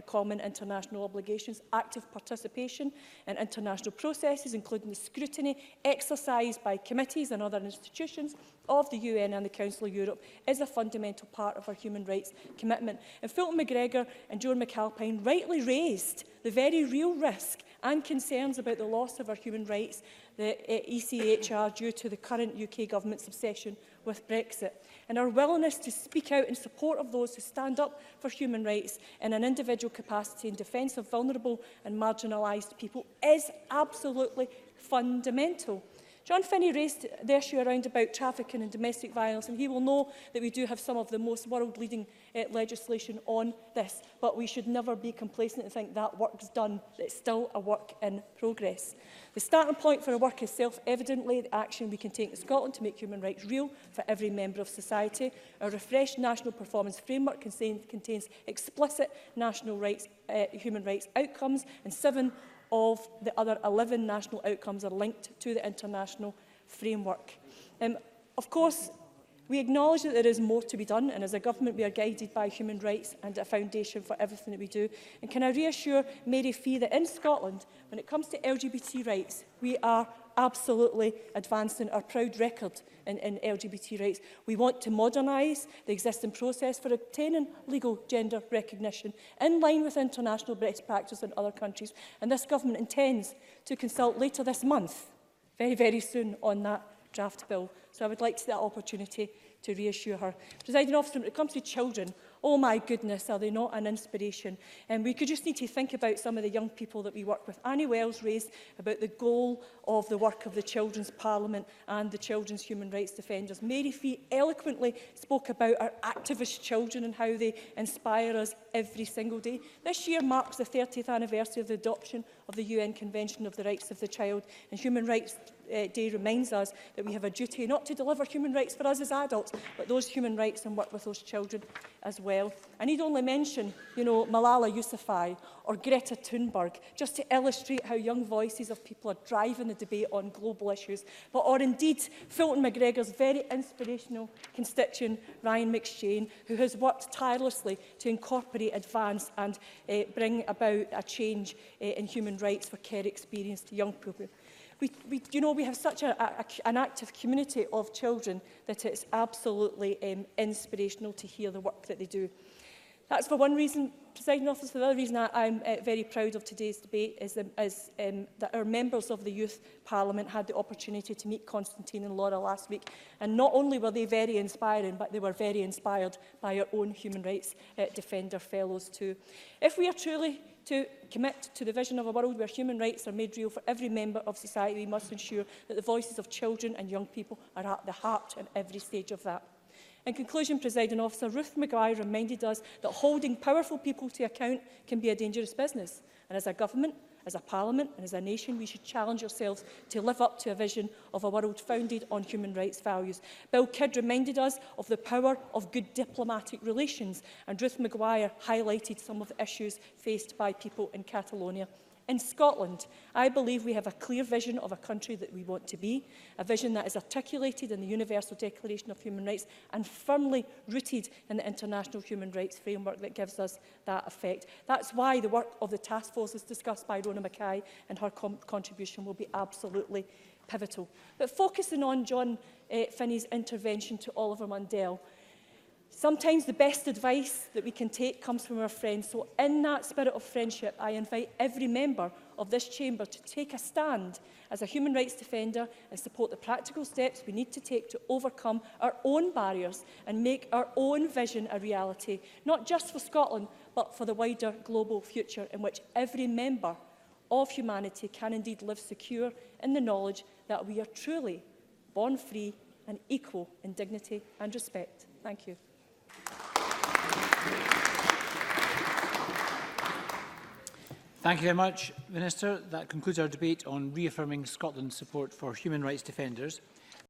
B: common international obligations, active participation in international processes, including the scrutiny exercised by committees and other institutions of the UN and the Council of Europe, is a fundamental part of our human rights commitment. And Fulton McGregor and Joan McAlpine rightly raised the very real risk and concerns about the loss of our human rights, the ECHR, due to the current UK government's obsession with Brexit. And our willingness to speak out in support of those who stand up for human rights in an individual capacity in defence of vulnerable and marginalised people is absolutely fundamental. John Finney raised the issue around about trafficking and domestic violence, and he will know that we do have some of the most world-leading legislation on this, but we should never be complacent and think that work's done. It's still a work in progress. The starting point for our work is self-evidently the action we can take in Scotland to make human rights real for every member of society. Our refreshed national performance framework contains explicit national rights, human rights outcomes, and 7 of the other 11 national outcomes are linked to the international framework. Of course, we acknowledge that there is more to be done, and as a government we are guided by human rights and a foundation for everything that we do. And can I reassure Mary Fee that in Scotland, when it comes to LGBT rights, we are absolutely advancing our proud record in LGBT rights. We want to modernise the existing process for obtaining legal gender recognition in line with international best practice in other countries. And this government intends to consult later this month, very, very soon, on that draft bill. So I would like to take that opportunity to reassure her. Presiding Officer, when it comes to children, oh my goodness, are they not an inspiration? And we could just need to think about some of the young people that we work with. Annie Wells raised about the goal of the work of the Children's Parliament and the Children's Human Rights Defenders. Mary Fee eloquently spoke about our activist children and how they inspire us every single day. This year marks the 30th anniversary of the adoption of the UN Convention of the Rights of the Child, and Human Rights Day reminds us that we have a duty not to deliver human rights for us as adults, but those human rights and work with those children as well. I need only mention, Malala Yousafzai or Greta Thunberg, just to illustrate how young voices of people are driving the debate on global issues, or indeed Fulton McGregor's very inspirational constituent Ryan McShane, who has worked tirelessly to incorporate, advance and bring about a change in human rights for care experience to young people. We have such an active community of children that it's absolutely inspirational to hear the work that they do. That's for one reason, Presiding Officer. The other reason I'm very proud of today's debate is that our members of the Youth Parliament had the opportunity to meet Constantine and Laura last week. And not only were they very inspiring, but they were very inspired by our own human rights defender fellows too. If we are truly to commit to the vision of a world where human rights are made real for every member of society, we must ensure that the voices of children and young people are at the heart and every stage of that. In conclusion, Presiding Officer, Ruth Maguire reminded us that holding powerful people to account can be a dangerous business. And as a government, as a parliament and as a nation, we should challenge ourselves to live up to a vision of a world founded on human rights values. Bill Kidd reminded us of the power of good diplomatic relations, and Ruth Maguire highlighted some of the issues faced by people in Catalonia. In Scotland, I believe we have a clear vision of a country that we want to be, a vision that is articulated in the Universal Declaration of Human Rights and firmly rooted in the international human rights framework that gives us that effect. That's why the work of the task force as discussed by Rona Mackay and her contribution will be absolutely pivotal. But focusing on John Finney's intervention to Oliver Mundell, sometimes the best advice that we can take comes from our friends. So in that spirit of friendship, I invite every member of this chamber to take a stand as a human rights defender and support the practical steps we need to take to overcome our own barriers and make our own vision a reality, not just for Scotland, but for the wider global future in which every member of humanity can indeed live secure in the knowledge that we are truly born free and equal in dignity and respect. Thank you.
R: Thank you very much, Minister. That concludes our debate on reaffirming Scotland's support for human rights defenders.